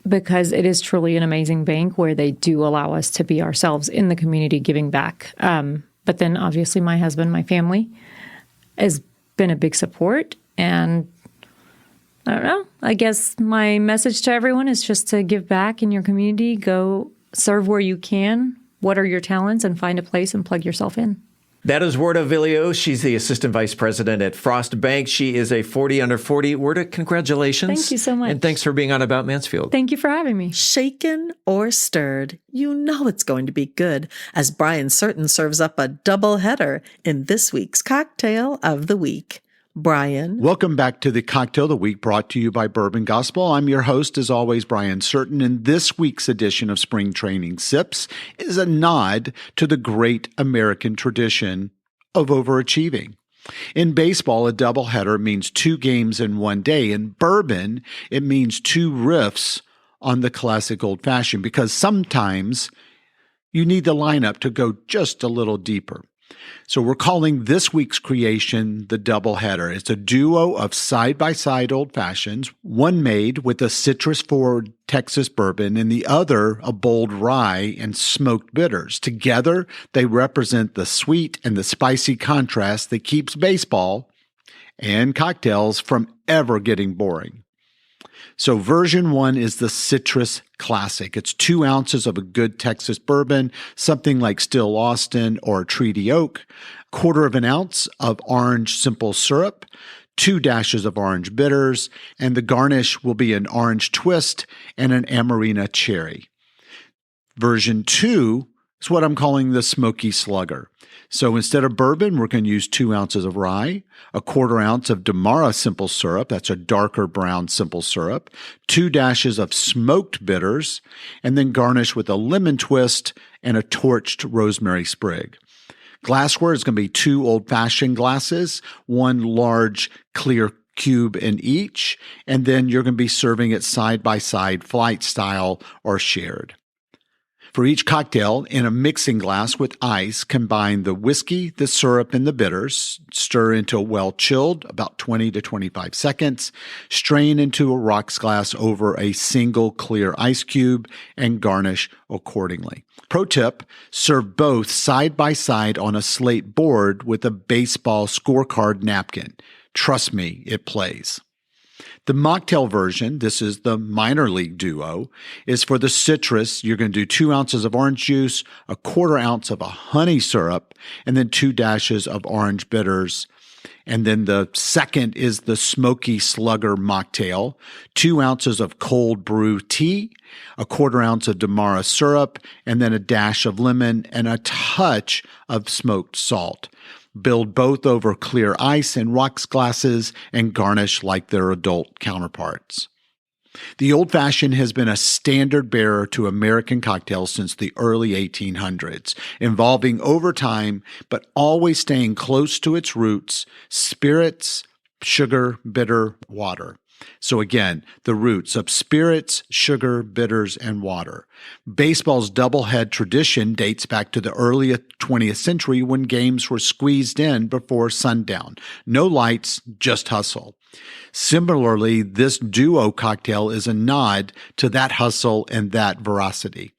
Speaker 15: because it is truly an amazing bank where they do allow us to be ourselves in the community giving back. But then obviously my husband, my family has been a big support. And I don't know, I guess my message to everyone is just to give back in your community, go serve where you can. What are your talents, and find a place and plug yourself in.
Speaker 1: That is Werda Villios. She's the Assistant Vice President at Frost Bank. She is a 40 under 40. Werda, congratulations.
Speaker 15: Thank you so much.
Speaker 1: And thanks for being on About Mansfield.
Speaker 15: Thank you for having me.
Speaker 2: Shaken or stirred, you know it's going to be good as Brian Certain serves up a double header in this week's Cocktail of the Week. Brian.
Speaker 11: Welcome back to the Cocktail of the Week, brought to you by Bourbon Gospel. I'm your host, as always, Brian Certain, and this week's edition of Spring Training Sips is a nod to the great American tradition of overachieving. In baseball, a doubleheader means 2 games in one day. In bourbon, it means 2 riffs on the classic old-fashioned, because sometimes you need the lineup to go just a little deeper. So we're calling this week's creation the doubleheader. It's a duo of side-by-side old fashions, one made with a citrus-forward Texas bourbon and the other a bold rye and smoked bitters. Together, they represent the sweet and the spicy contrast that keeps baseball and cocktails from ever getting boring. So version 1 is the Citrus Classic. It's 2 ounces of a good Texas bourbon, something like Still Austin or Treaty Oak, 1/4 ounce of orange simple syrup, 2 dashes of orange bitters, and the garnish will be an orange twist and an Amarena cherry. Version 2 is what I'm calling the Smoky Slugger. So instead of bourbon, we're going to use 2 ounces of rye, 1/4 ounce of Demarra simple syrup, that's a darker brown simple syrup, 2 dashes of smoked bitters, and then garnish with a lemon twist and a torched rosemary sprig. Glassware is going to be 2 old-fashioned glasses, 1 large clear cube in each, and then you're going to be serving it side-by-side, flight style or shared. For each cocktail, in a mixing glass with ice, combine the whiskey, the syrup, and the bitters. Stir until well chilled, about 20 to 25 seconds. Strain into a rocks glass over a single clear ice cube and garnish accordingly. Pro tip, serve both side by side on a slate board with a baseball scorecard napkin. Trust me, it plays. The mocktail version, this is the minor league duo, is for the citrus. You're going to do 2 ounces of orange juice, 1/4 ounce of a honey syrup, and then 2 dashes of orange bitters. And then the second is the Smoky Slugger mocktail, 2 ounces of cold brew tea, 1/4 ounce of Demarra syrup, and then a dash of lemon and a touch of smoked salt. Build both over clear ice and rocks glasses and garnish like their adult counterparts. The Old Fashioned has been a standard bearer to American cocktails since the early 1800s, evolving over time, but always staying close to its roots: spirits, sugar, bitter, water. So again, the roots of spirits, sugar, bitters, and water. Baseball's doublehead tradition dates back to the early 20th century when games were squeezed in before sundown. No lights, just hustle. Similarly, this duo cocktail is a nod to that hustle and that veracity.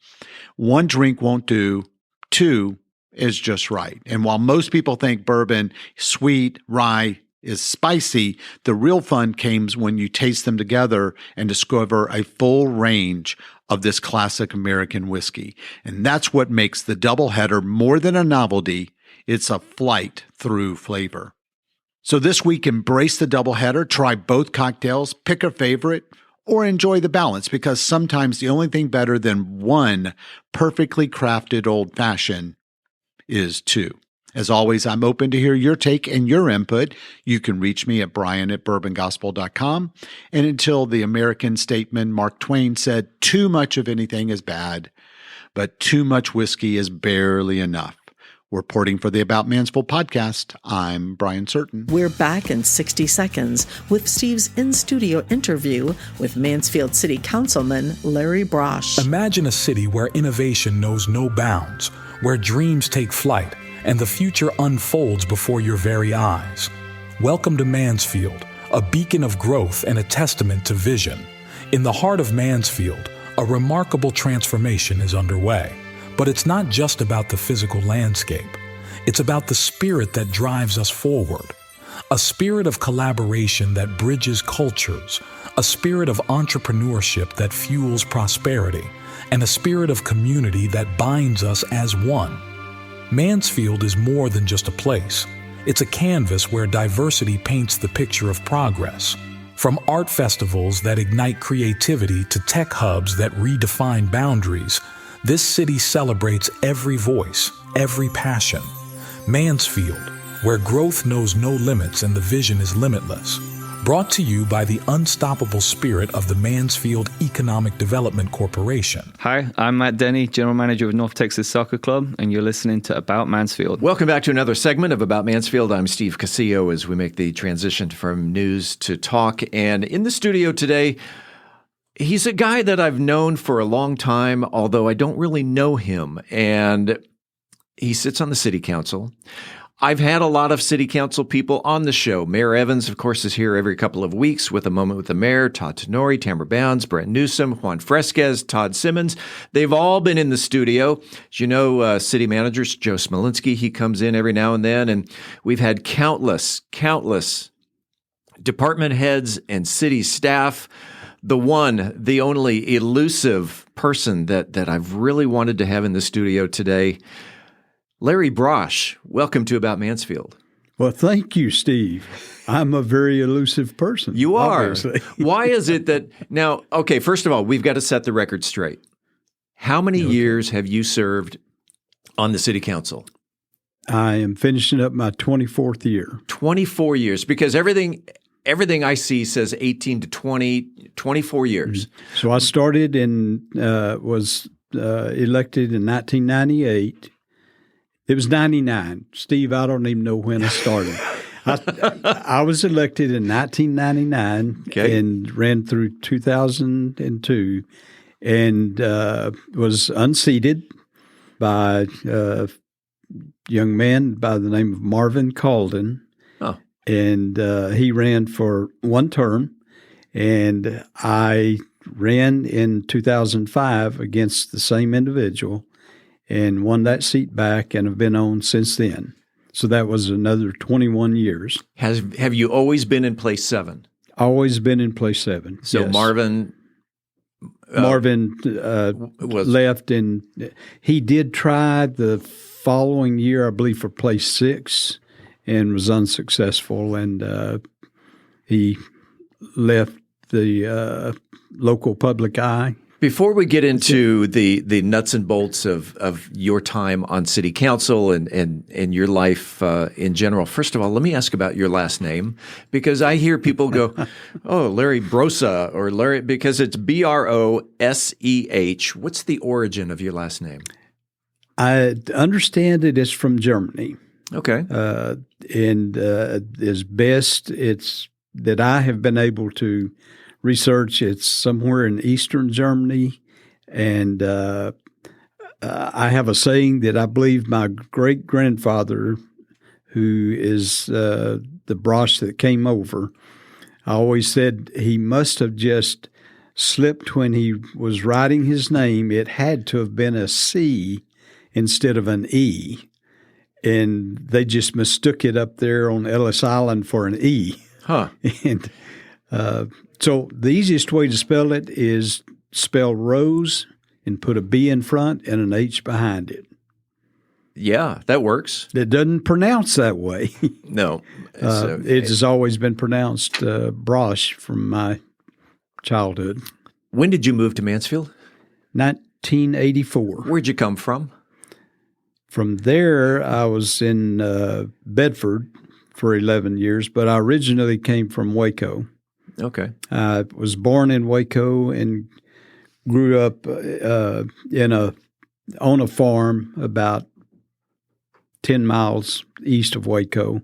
Speaker 11: 1 drink won't do, 2 is just right. And while most people think bourbon, sweet, rye, is spicy, the real fun comes when you taste them together and discover a full range of this classic American whiskey. And that's what makes the doubleheader more than a novelty. It's a flight through flavor. So this week, embrace the doubleheader, try both cocktails, pick a favorite, or enjoy the balance, because sometimes the only thing better than one perfectly crafted old-fashioned is two. As always, I'm open to hear your take and your input. You can reach me at brian@bourbongospel.com. And until the American statesman Mark Twain said, too much of anything is bad, but too much whiskey is barely enough. Reporting for the About Mansfield podcast, I'm Brian Certain.
Speaker 2: We're back in 60 seconds with Steve's in-studio interview with Mansfield City Councilman Larry Broseh.
Speaker 16: Imagine a city where innovation knows no bounds, where dreams take flight, and the future unfolds before your very eyes. Welcome to Mansfield, a beacon of growth and a testament to vision. In the heart of Mansfield, a remarkable transformation is underway. But it's not just about the physical landscape. It's about the spirit that drives us forward. A spirit of collaboration that bridges cultures, a spirit of entrepreneurship that fuels prosperity, and a spirit of community that binds us as one. Mansfield is more than just a place. It's a canvas where diversity paints the picture of progress. From art festivals that ignite creativity to tech hubs that redefine boundaries, this city celebrates every voice, every passion. Mansfield, where growth knows no limits and the vision is limitless. Brought to you by the unstoppable spirit of the Mansfield Economic Development Corporation.
Speaker 17: Hi, I'm Matt Denny, General Manager of North Texas Soccer Club, and you're listening to About Mansfield.
Speaker 1: Welcome back to another segment of About Mansfield. I'm Steve Casillo as we make the transition from news to talk. And in the studio today, he's a guy that I've known for a long time, although I don't really know him. And he sits on the city council. I've had a lot of city council people on the show. Mayor Evans, of course, is here every couple of weeks with A Moment with the Mayor, Todd Tenori, Tamara Bounds, Brent Newsom, Juan Fresquez, Todd Simmons. They've all been in the studio. As you know, city managers, Joe Smolinski, he comes in every now and then. And we've had countless department heads and city staff. The one, the only elusive person that I've really wanted to have in the studio today, Larry Broseh. Welcome to About Mansfield.
Speaker 18: Well, thank you, Steve. I'm a very elusive person.
Speaker 1: You are.
Speaker 18: Obviously.
Speaker 1: Why is it that now, okay, first of all, we've got to set the record straight. How many years have you served on the city council?
Speaker 18: I am finishing up my 24th year.
Speaker 1: 24 years, because everything I see says 18 to 20, 24 years.
Speaker 18: So I started was elected in 1998. It was 99. Steve, I don't even know when I started. I was elected in 1999 and ran through 2002 and was unseated by a young man by the name of Marvin Calden. Oh. And he ran for one term, and I ran in 2005 against the same individual and won that seat back and have been on since then. So that was another 21 years.
Speaker 1: Have you always been in place 7?
Speaker 18: Always been in place 7.
Speaker 1: So yes. Marvin
Speaker 18: left, and he did try the following year, I believe, for place 6 and was unsuccessful, and he left the local public eye.
Speaker 1: Before we get into the nuts and bolts of your time on city council and your life in general, first of all, let me ask about your last name, because I hear people go, oh, Larry Broseh, or Larry, because it's Broseh. What's the origin of your last name?
Speaker 18: I understand it is from Germany.
Speaker 1: Okay.
Speaker 18: And as best it's that I have been able to research, it's somewhere in Eastern Germany. And I have a saying that I believe my great-grandfather, who is the Broseh that came over, I always said he must have just slipped when he was writing his name. It had to have been a C instead of an E. And they just mistook it up there on Ellis Island for an E.
Speaker 1: Huh.
Speaker 18: And so the easiest way to spell it is spell Rose and put a B in front and an H behind it.
Speaker 1: Yeah, that works.
Speaker 18: It doesn't pronounce that way.
Speaker 1: No.
Speaker 18: It has always been pronounced Broseh from my childhood.
Speaker 1: When did you move to Mansfield?
Speaker 18: 1984.
Speaker 1: Where'd you come from?
Speaker 18: From there, I was in Bedford for 11 years, but I originally came from Waco.
Speaker 1: Okay.
Speaker 18: I was born in Waco and grew up on a farm about 10 miles east of Waco.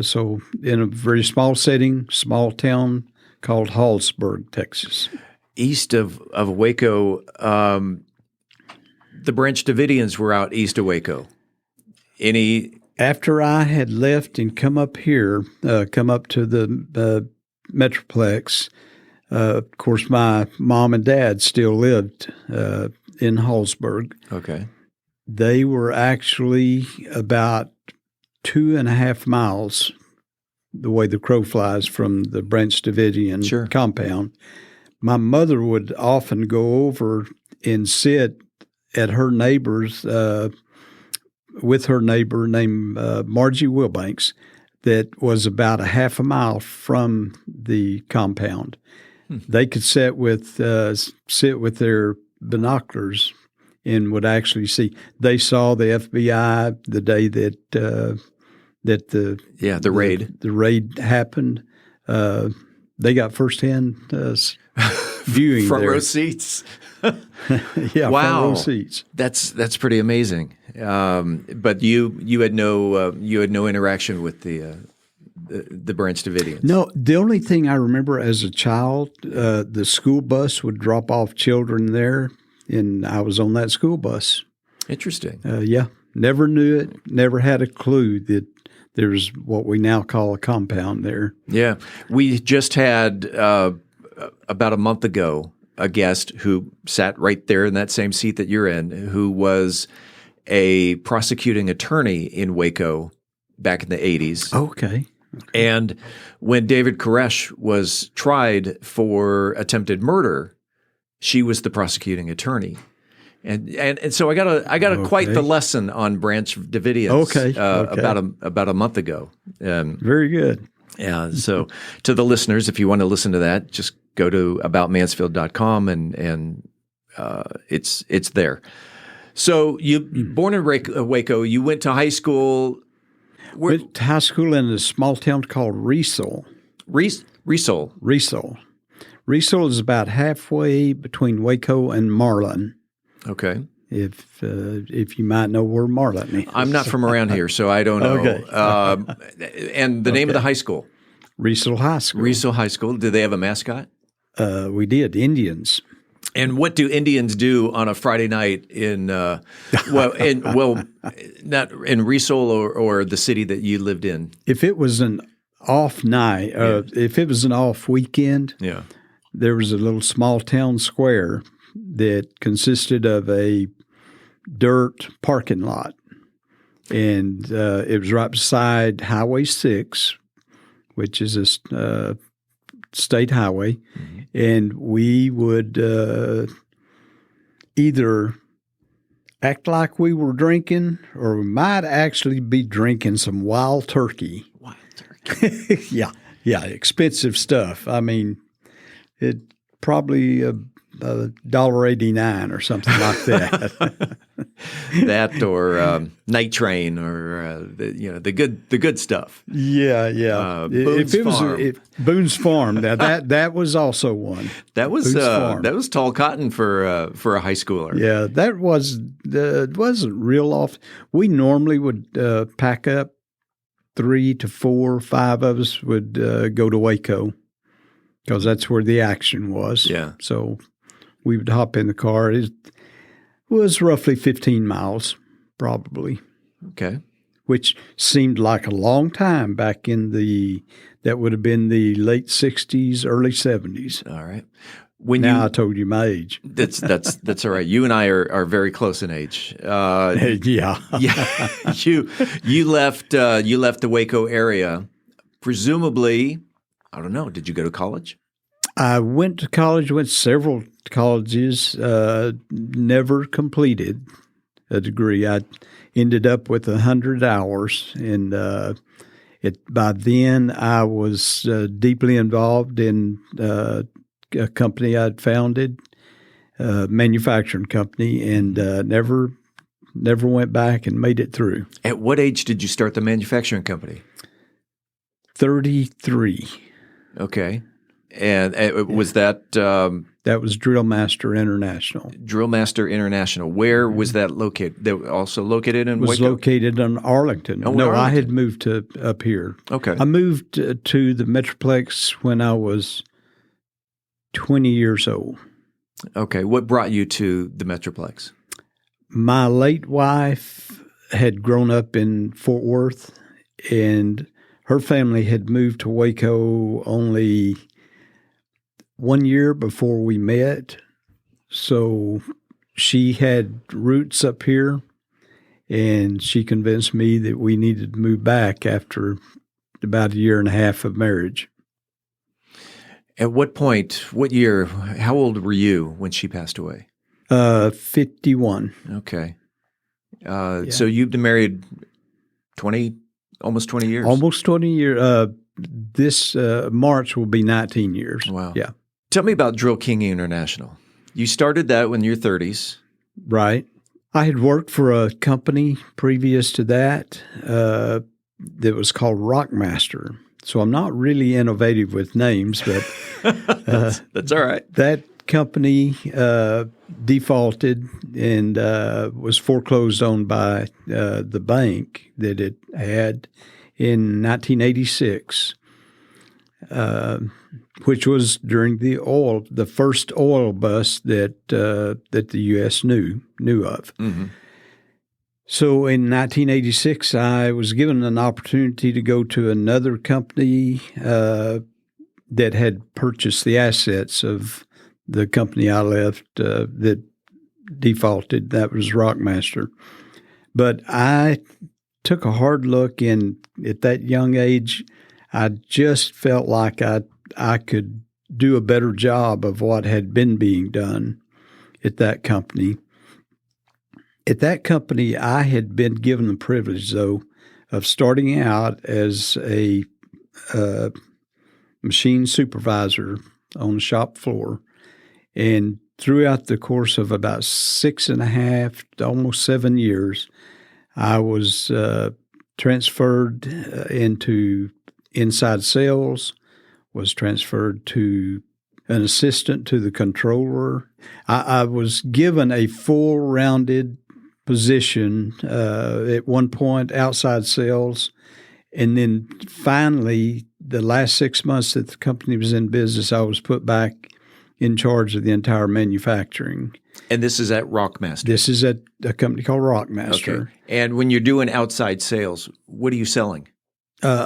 Speaker 18: So in a very small setting, small town called Hallsburg, Texas.
Speaker 1: East of Waco, the Branch Davidians were out east of Waco.
Speaker 18: After I had left and come up here, come up to the Metroplex, of course, my mom and dad still lived in Hallsburg.
Speaker 1: Okay.
Speaker 18: They were actually about 2.5 miles the way the crow flies from the Branch Davidian compound. My mother would often go over and sit at her neighbor's with her neighbor named Margie Wilbanks that was about 1/2 mile from the compound. They could sit with their binoculars and would actually see. They saw the FBI the day that the raid happened. They got firsthand viewing
Speaker 1: front
Speaker 18: there.
Speaker 1: row seats.
Speaker 18: Yeah,
Speaker 1: wow,
Speaker 18: front row seats.
Speaker 1: That's pretty amazing. But you had no interaction with the Branch Davidians.
Speaker 18: No, the only thing I remember as a child, the school bus would drop off children there, and I was on that school bus.
Speaker 1: Interesting.
Speaker 18: Yeah, never knew it. Never had a clue that there's what we now call a compound there.
Speaker 1: Yeah, we just had about a month ago a guest who sat right there in that same seat that you're in, who was a prosecuting attorney in Waco back in the 80s.
Speaker 18: Okay.
Speaker 1: And when David Koresh was tried for attempted murder, she was the prosecuting attorney. And so I got quite the lesson on Branch Davidians about a month ago.
Speaker 18: Very good.
Speaker 1: Yeah. So to the listeners, if you want to listen to that, just go to aboutmansfield.com and it's there. So you born in Waco, you went to high school.
Speaker 18: Went to high school in a small town called Riesel.
Speaker 1: Riesel.
Speaker 18: Riesel is about halfway between Waco and Marlin.
Speaker 1: Okay.
Speaker 18: If you might know where Marlin is.
Speaker 1: I'm not from around here, so I don't know.
Speaker 18: Okay.
Speaker 1: And the name of the high school?
Speaker 18: Riesel High School.
Speaker 1: Riesel High School. Did they have a mascot?
Speaker 18: We did. Indians.
Speaker 1: And what do Indians do on a Friday night in not in Riesel or the city that you lived in?
Speaker 18: If it was an off night, if it was an off weekend, there was a little small town square that consisted of a dirt parking lot, and it was right beside Highway 6, which is a state highway, and we would either act like we were drinking, or we might actually be drinking some wild turkey.
Speaker 1: Wild turkey.
Speaker 18: yeah, expensive stuff. I mean, it probably $1.89 or something like that.
Speaker 1: That or Night Train or the good stuff.
Speaker 18: Yeah.
Speaker 1: Boone's Farm.
Speaker 18: Boone's Farm. Now that was also one.
Speaker 1: That was tall cotton for a high schooler.
Speaker 18: Yeah, that wasn't real often. We normally would pack up 3 to 4 or 5 of us would go to Waco because that's where the action was.
Speaker 1: Yeah.
Speaker 18: So we would hop in the car. It was roughly 15 miles, probably.
Speaker 1: Okay.
Speaker 18: Which seemed like a long time back in that would have been the late 60s, early 70s.
Speaker 1: All right.
Speaker 18: I told you my age.
Speaker 1: That's all right. You and I are very close in age.
Speaker 18: Yeah.
Speaker 1: You left the Waco area, presumably. I don't know. Did you go to college?
Speaker 18: I went to college. Went several colleges. Never completed a degree. I ended up with 100 hours, and by then I was deeply involved in a company I'd founded, a manufacturing company, and never went back and made it through.
Speaker 1: At what age did you start the manufacturing company?
Speaker 18: 33.
Speaker 1: Okay. And was that...
Speaker 18: that was Drill Master International.
Speaker 1: Drill Master International. Where was that located? They were also located in Waco?
Speaker 18: Was located in Arlington.
Speaker 1: Oh,
Speaker 18: no,
Speaker 1: Arlington.
Speaker 18: I had moved up here.
Speaker 1: Okay.
Speaker 18: I moved to the Metroplex when I was 20 years old.
Speaker 1: Okay. What brought you to the Metroplex?
Speaker 18: My late wife had grown up in Fort Worth, and her family had moved to Waco only 1 year before we met. So she had roots up here, and she convinced me that we needed to move back after about a year and a half of marriage.
Speaker 1: At what point, what year, how old were you when she passed away?
Speaker 18: 51.
Speaker 1: Okay. So you've been married almost 20 years?
Speaker 18: Almost 20 years. This March will be 19 years.
Speaker 1: Wow.
Speaker 18: Yeah.
Speaker 1: Tell me about Drill King International. You started that in your 30s.
Speaker 18: Right. I had worked for a company previous to that that was called Rockmaster. So I'm not really innovative with names, but
Speaker 1: that's all right.
Speaker 18: That company defaulted and was foreclosed on by the bank that it had in 1986, which was during the first oil bust that the U.S. knew of.
Speaker 1: Mm-hmm.
Speaker 18: So in 1986, I was given an opportunity to go to another company that had purchased the assets of the company I left that defaulted. That was Rockmaster. But I took a hard look, and at that young age, I just felt like I could do a better job of what had been being done at that company. At that company, I had been given the privilege, though, of starting out as a machine supervisor on the shop floor. And throughout the course of about 6.5 to almost 7 years, I was transferred into inside sales, was transferred to an assistant to the controller. I was given a full-rounded position at one point, outside sales. And then finally, the last 6 months that the company was in business, I was put back in charge of the entire manufacturing.
Speaker 1: And this is at Rockmaster?
Speaker 18: This is at a company called Rockmaster.
Speaker 1: Okay. And when you're doing outside sales, what are you selling?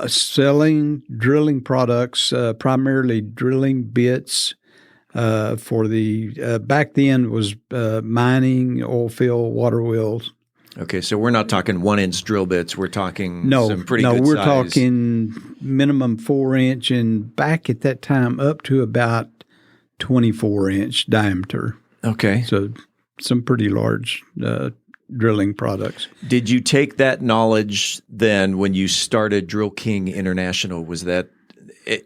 Speaker 18: Selling drilling products, primarily drilling bits for the back then was mining, oil field, water wells.
Speaker 1: Okay, so we're not talking 1-inch drill bits. We're talking some pretty
Speaker 18: good
Speaker 1: size.
Speaker 18: No, we're talking minimum 4-inch, and back at that time up to about 24-inch diameter.
Speaker 1: Okay.
Speaker 18: So some pretty large drilling products.
Speaker 1: Did you take that knowledge then when you started Drill King International? Was that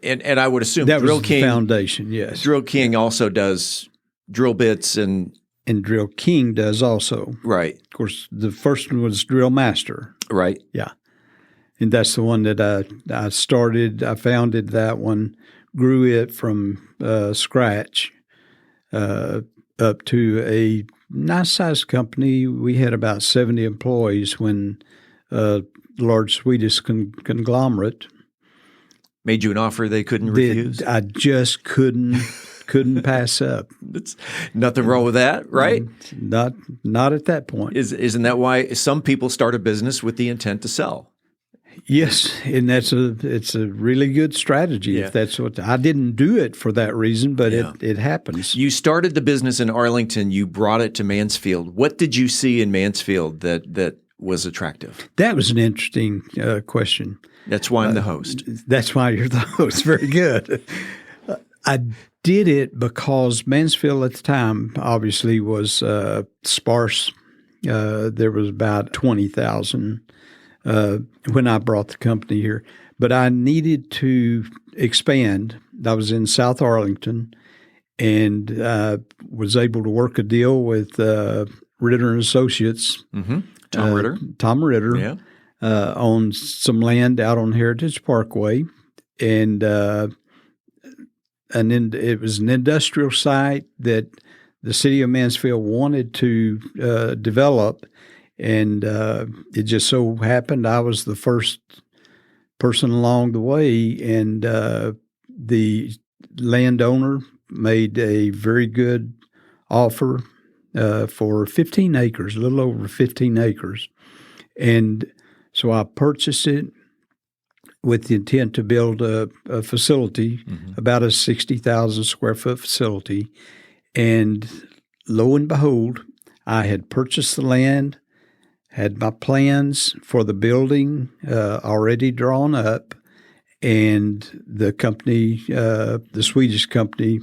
Speaker 1: and I would assume
Speaker 18: that
Speaker 1: Drill
Speaker 18: was
Speaker 1: King
Speaker 18: the foundation, yes.
Speaker 1: Drill King also does drill bits and
Speaker 18: Drill King does also.
Speaker 1: Right.
Speaker 18: Of course, the first one was Drill Master.
Speaker 1: Right.
Speaker 18: Yeah. And that's the one that I started. I founded that one, grew it from scratch up to a nice-sized company. We had about 70 employees when a large Swedish conglomerate
Speaker 1: made you an offer they couldn't refuse.
Speaker 18: I just couldn't pass up.
Speaker 1: That's nothing wrong with that, right?
Speaker 18: Not at that point.
Speaker 1: Isn't that why some people start a business with the intent to sell?
Speaker 18: Yes, and it's a really good strategy.
Speaker 1: Yeah.
Speaker 18: If that's what I didn't do it for that reason, but it happens.
Speaker 1: You started the business in Arlington. You brought it to Mansfield. What did you see in Mansfield that was attractive?
Speaker 18: That was an interesting question.
Speaker 1: That's why I'm the host.
Speaker 18: That's why you're the host. Very good. I did it because Mansfield at the time obviously was sparse. There was about 20,000 when I brought the company here. But I needed to expand. I was in South Arlington, and was able to work a deal with Ritter and Associates.
Speaker 1: Mm-hmm. Tom Ritter.
Speaker 18: Tom Ritter.
Speaker 1: Yeah.
Speaker 18: On some land out on Heritage Parkway, and it was an industrial site that the city of Mansfield wanted to develop, and it just so happened I was the first person along the way, and the landowner made a very good offer for 15 acres, a little over 15 acres, and so I purchased it with the intent to build a facility, about a 60,000 square foot facility. And lo and behold, I had purchased the land, had my plans for the building already drawn up, and the company, the Swedish company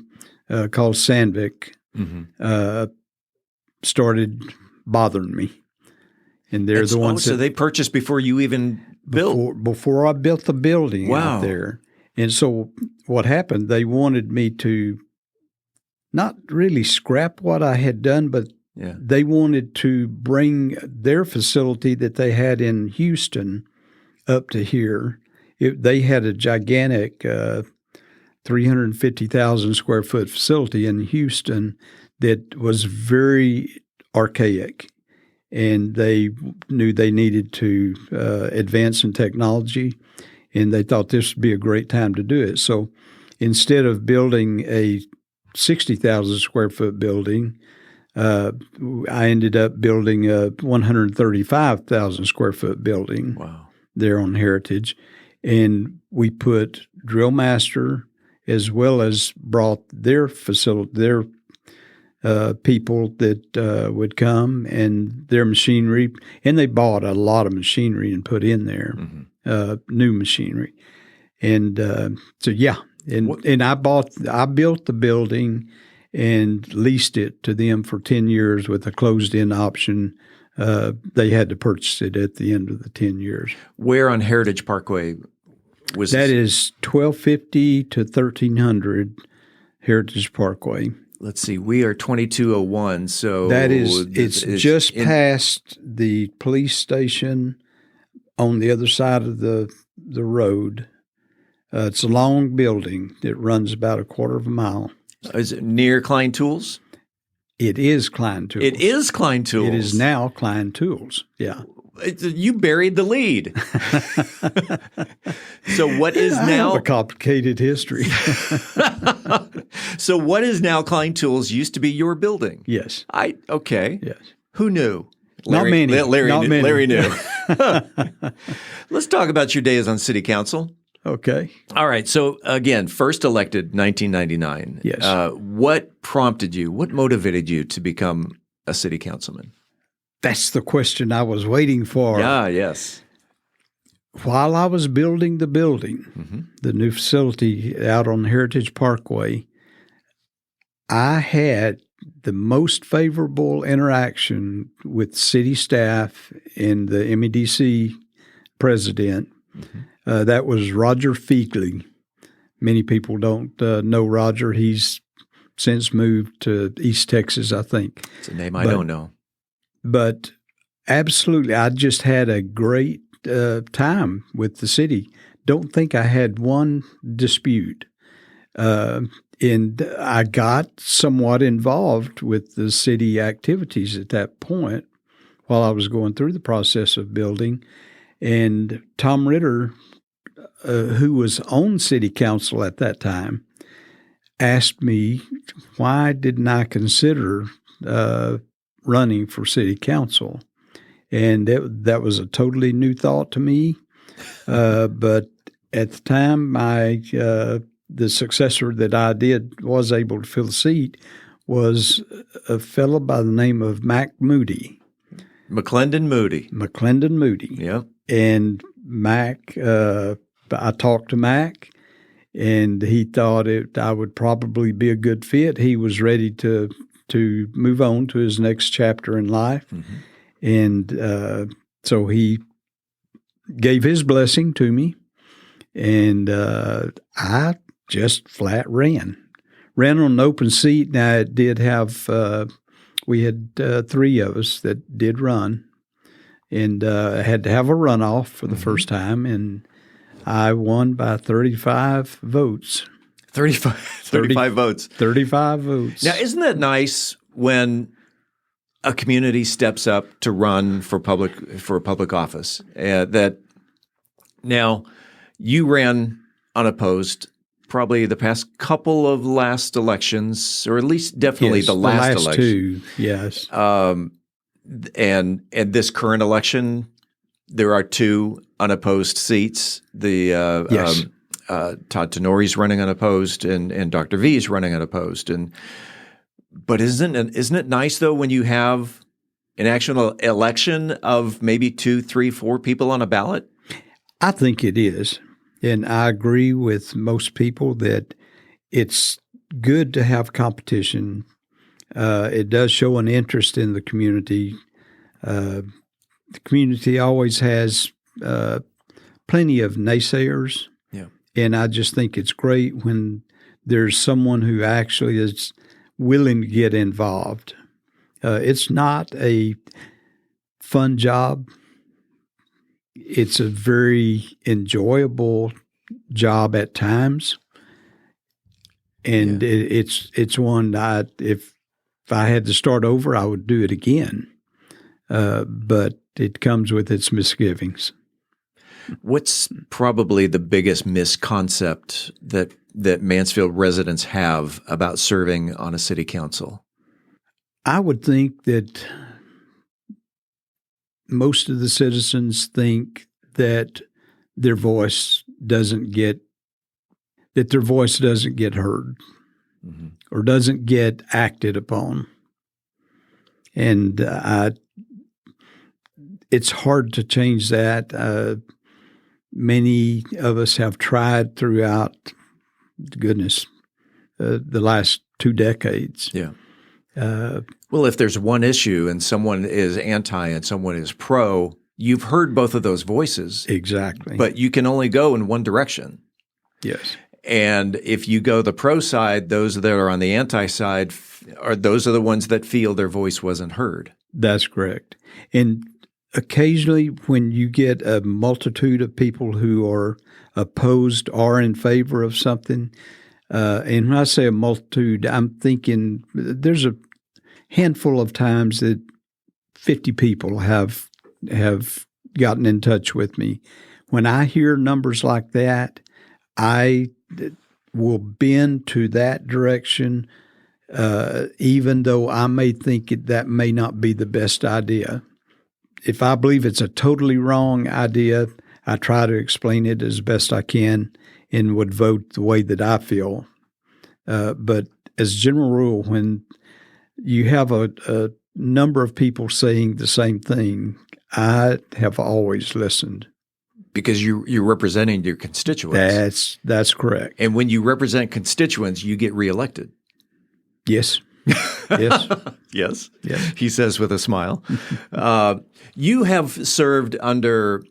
Speaker 18: called Sandvik, started bothering me. And they're the ones
Speaker 1: so they purchased before you even built?
Speaker 18: Before I built the building
Speaker 1: Wow.
Speaker 18: out there. And so what happened, they wanted me to not really scrap what I had done, but they wanted to bring their facility that they had in Houston up to here. They had a gigantic 350,000 square foot facility in Houston that was very archaic. And they knew they needed to advance in technology, and they thought this would be a great time to do it. So instead of building a 60,000 square foot building, I ended up building a 135,000 square foot building there on Heritage. And we put Drill Master as well as brought their facility, their people that would come and their machinery, and they bought a lot of machinery and put in there, new machinery. And and I built the building and leased it to them for 10 years with a closed-in option. They had to purchase it at the end of the 10 years.
Speaker 1: Where on Heritage Parkway was
Speaker 18: that? Is 1250 to 1300 Heritage Parkway.
Speaker 1: Let's see. We are 2201, so
Speaker 18: that is it's just past the police station on the other side of the road. It's a long building that runs about a quarter of a mile.
Speaker 1: Is it near Klein Tools?
Speaker 18: It is Klein Tools.
Speaker 1: It is Klein Tools.
Speaker 18: It is now Klein Tools. Yeah.
Speaker 1: You buried the lead. So what is
Speaker 18: I
Speaker 1: now
Speaker 18: have a complicated history.
Speaker 1: So what is now Klein Tools used to be your building?
Speaker 18: Yes.
Speaker 1: Okay.
Speaker 18: Yes.
Speaker 1: Who knew?
Speaker 18: Not many.
Speaker 1: Larry knew. Let's talk about your days on city council.
Speaker 18: Okay.
Speaker 1: All right. So again, first elected 1999.
Speaker 18: Yes.
Speaker 1: What prompted you? What motivated you to become a city councilman?
Speaker 18: That's the question I was waiting for.
Speaker 1: Yes.
Speaker 18: While I was building the building, the new facility out on Heritage Parkway, I had the most favorable interaction with city staff and the MEDC president. That was Roger Feegley. Many people don't know Roger. He's since moved to East Texas, I think.
Speaker 1: It's a name I don't know.
Speaker 18: But absolutely, I just had a great time with the city. Don't think I had one dispute. And I got somewhat involved with the city activities at that point while I was going through the process of building. And Tom Ritter, who was on city council at that time, asked me why didn't I consider running for city council. And that was a totally new thought to me. But at the time, the successor that I was able to fill the seat was a fellow by the name of Mac Moody.
Speaker 1: McClendon Moody.
Speaker 18: Yep. And Mac, I talked to Mac, and he thought I would probably be a good fit. He was ready to move on to his next chapter in life. And so he gave his blessing to me, and I just flat ran ran on an open seat. Now, it did have we had 3 of us that did run, and had to have a runoff for the first time, and I won by 35 votes.
Speaker 1: 35 votes.
Speaker 18: 35 votes.
Speaker 1: Now, isn't that nice when a community steps up to run for a public office? That now you ran unopposed probably the past couple of last elections, or at least definitely the last election.
Speaker 18: 2, yes.
Speaker 1: And this current election, there are 2 unopposed seats. The Todd Tenori's running unopposed, and Dr. V's running unopposed. But isn't it nice though when you have an actual election of maybe 2, 3, 4 people on a ballot?
Speaker 18: I think it is. And I agree with most people that it's good to have competition. It does show an interest in the community. The community always has plenty of naysayers.
Speaker 1: Yeah.
Speaker 18: And I just think it's great when there's someone who actually is willing to get involved. It's not a fun job. It's a very enjoyable job at times, and it's one that if I had to start over, I would do it again. But it comes with its misgivings.
Speaker 1: What's probably the biggest misconcept that Mansfield residents have about serving on a city council?
Speaker 18: I would think that most of the citizens think that their voice doesn't get heard or doesn't get acted upon. And it's hard to change that. Many of us have tried throughout, the last 2 decades.
Speaker 1: Yeah. Well, if there's one issue and someone is anti and someone is pro, you've heard both of those voices.
Speaker 18: Exactly.
Speaker 1: But you can only go in one direction.
Speaker 18: Yes.
Speaker 1: And if you go the pro side, those that are on the anti side, those are the ones that feel their voice wasn't heard.
Speaker 18: That's correct. And occasionally when you get a multitude of people who are opposed or in favor of something, and when I say a multitude, I'm thinking there's a handful of times that 50 people have gotten in touch with me. When I hear numbers like that, I will bend to that direction, even though I may think that may not be the best idea. If I believe it's a totally wrong idea, I try to explain it as best I can and would vote the way that I feel. But as a general rule, when you have a number of people saying the same thing, I have always listened.
Speaker 1: Because you're representing your constituents.
Speaker 18: That's correct.
Speaker 1: And when you represent constituents, you get reelected.
Speaker 18: Yes. Yes.
Speaker 1: Yes.
Speaker 18: Yes.
Speaker 1: He says with a smile. You have served under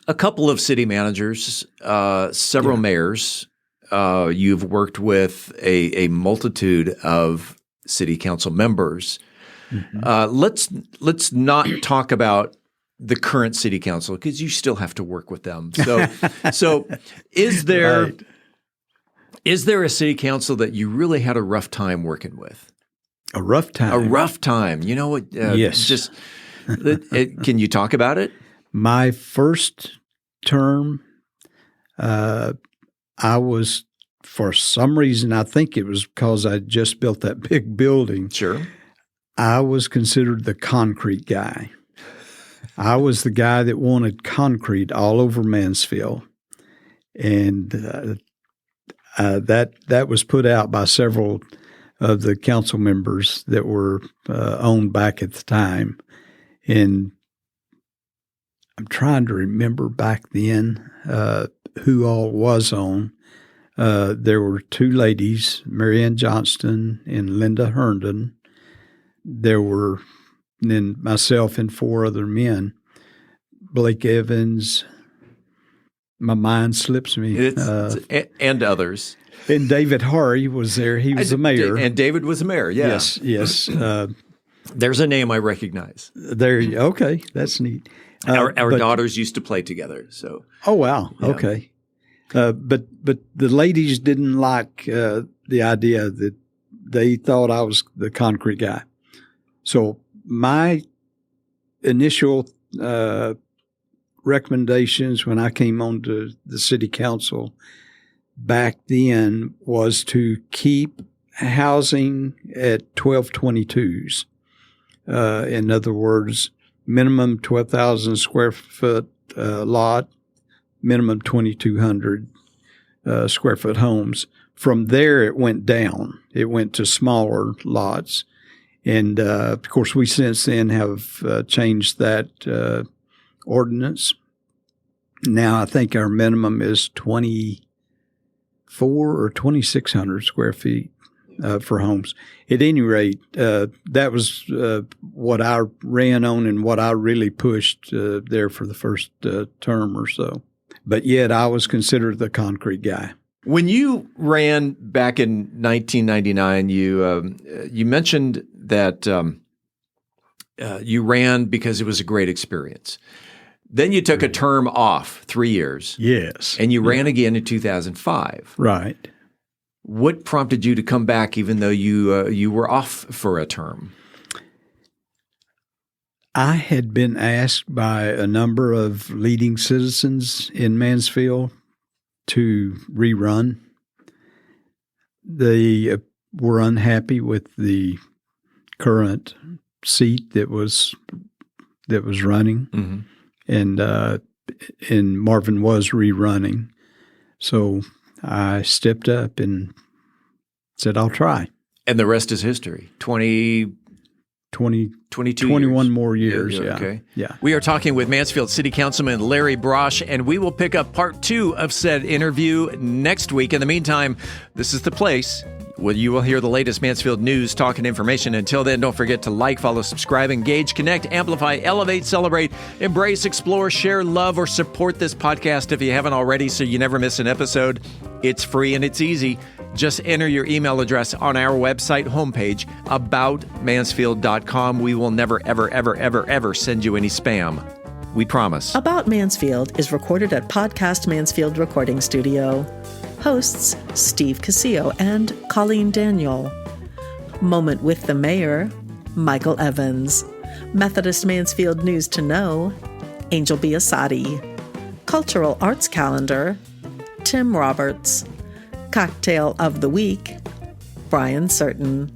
Speaker 1: a couple of city managers, several mayors. You've worked with a multitude of city council members. Let's not talk about the current city council because you still have to work with them. So is there
Speaker 18: Right.
Speaker 1: is there a city council that you really had a rough time working with?
Speaker 18: A rough time.
Speaker 1: A rough time. You know what?
Speaker 18: Yes.
Speaker 1: Can you talk about it?
Speaker 18: My first term, I was, for some reason, I think it was because I just built that big building.
Speaker 1: Sure.
Speaker 18: I was considered the concrete guy. I was the guy that wanted concrete all over Mansfield. And that was put out by several of the council members that were on back at the time. And I'm trying to remember back then who all was on. There were 2 ladies, Marianne Johnston and Linda Herndon. There were then myself and 4 other men. Blake Evans, my mind slips me.
Speaker 1: And others.
Speaker 18: And David Hari was there. He was the mayor.
Speaker 1: And David was the mayor, yeah.
Speaker 18: Yes.
Speaker 1: There's a name I recognize.
Speaker 18: Okay, that's neat.
Speaker 1: Our daughters used to play together. So.
Speaker 18: Oh, wow. Yeah. Okay. But the ladies didn't like the idea that they thought I was the concrete guy. So my initial recommendations when I came on to the city council back then was to keep housing at 1222s. In other words, minimum 12,000 square foot lot, minimum 2,200 square foot homes. From there, it went down. It went to smaller lots. And, of course, we since then have changed that ordinance. Now I think our minimum is 2,400 or 2,600 square feet for homes. At any rate, that was what I ran on and what I really pushed there for the first term or so. But yet I was considered the concrete guy.
Speaker 1: When you ran back in 1999, you mentioned that you ran because it was a great experience. Then you took a term off, 3 years.
Speaker 18: Yes.
Speaker 1: And you ran again in 2005.
Speaker 18: Right.
Speaker 1: What prompted you to come back even though you were off for a term?
Speaker 18: I had been asked by a number of leading citizens in Mansfield to rerun. They were unhappy with the current seat that was running, and Marvin was rerunning. So I stepped up and said, I'll try.
Speaker 1: And the rest is history. 22
Speaker 18: 21 more years. Yeah.
Speaker 1: Okay.
Speaker 18: Yeah.
Speaker 1: We are talking with Mansfield City Councilman Larry Broseh, and we will pick up part 2 of said interview next week. In the meantime, this is the place where you will hear the latest Mansfield news, talk, and information. Until then, don't forget to like, follow, subscribe, engage, connect, amplify, elevate, celebrate, embrace, explore, share, love, or support this podcast if you haven't already so you never miss an episode. It's free and it's easy. Just enter your email address on our website homepage, aboutmansfield.com. We will never, ever, ever, ever, ever send you any spam. We promise.
Speaker 2: About Mansfield is recorded at Podcast Mansfield Recording Studio. Hosts Steve Casillo and Colleen Daniel. Moment with the Mayor, Michael Evans. Methodist Mansfield News to Know, Angel Biasatti. Cultural Arts Calendar, Tim Roberts. Cocktail of the Week, Brian Certain.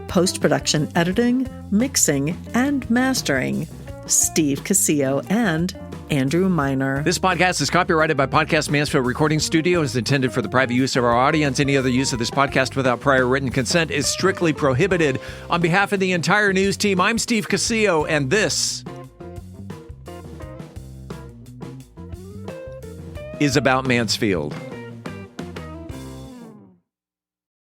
Speaker 2: Post-production editing, mixing, and mastering, Steve Casillo and Andrew Miner.
Speaker 1: This podcast is copyrighted by Podcast Mansfield Recording Studio. Is intended for the private use of our audience. Any other use of this podcast without prior written consent is strictly prohibited. On behalf of the entire news team, I'm Steve Casillo, and this is About Mansfield.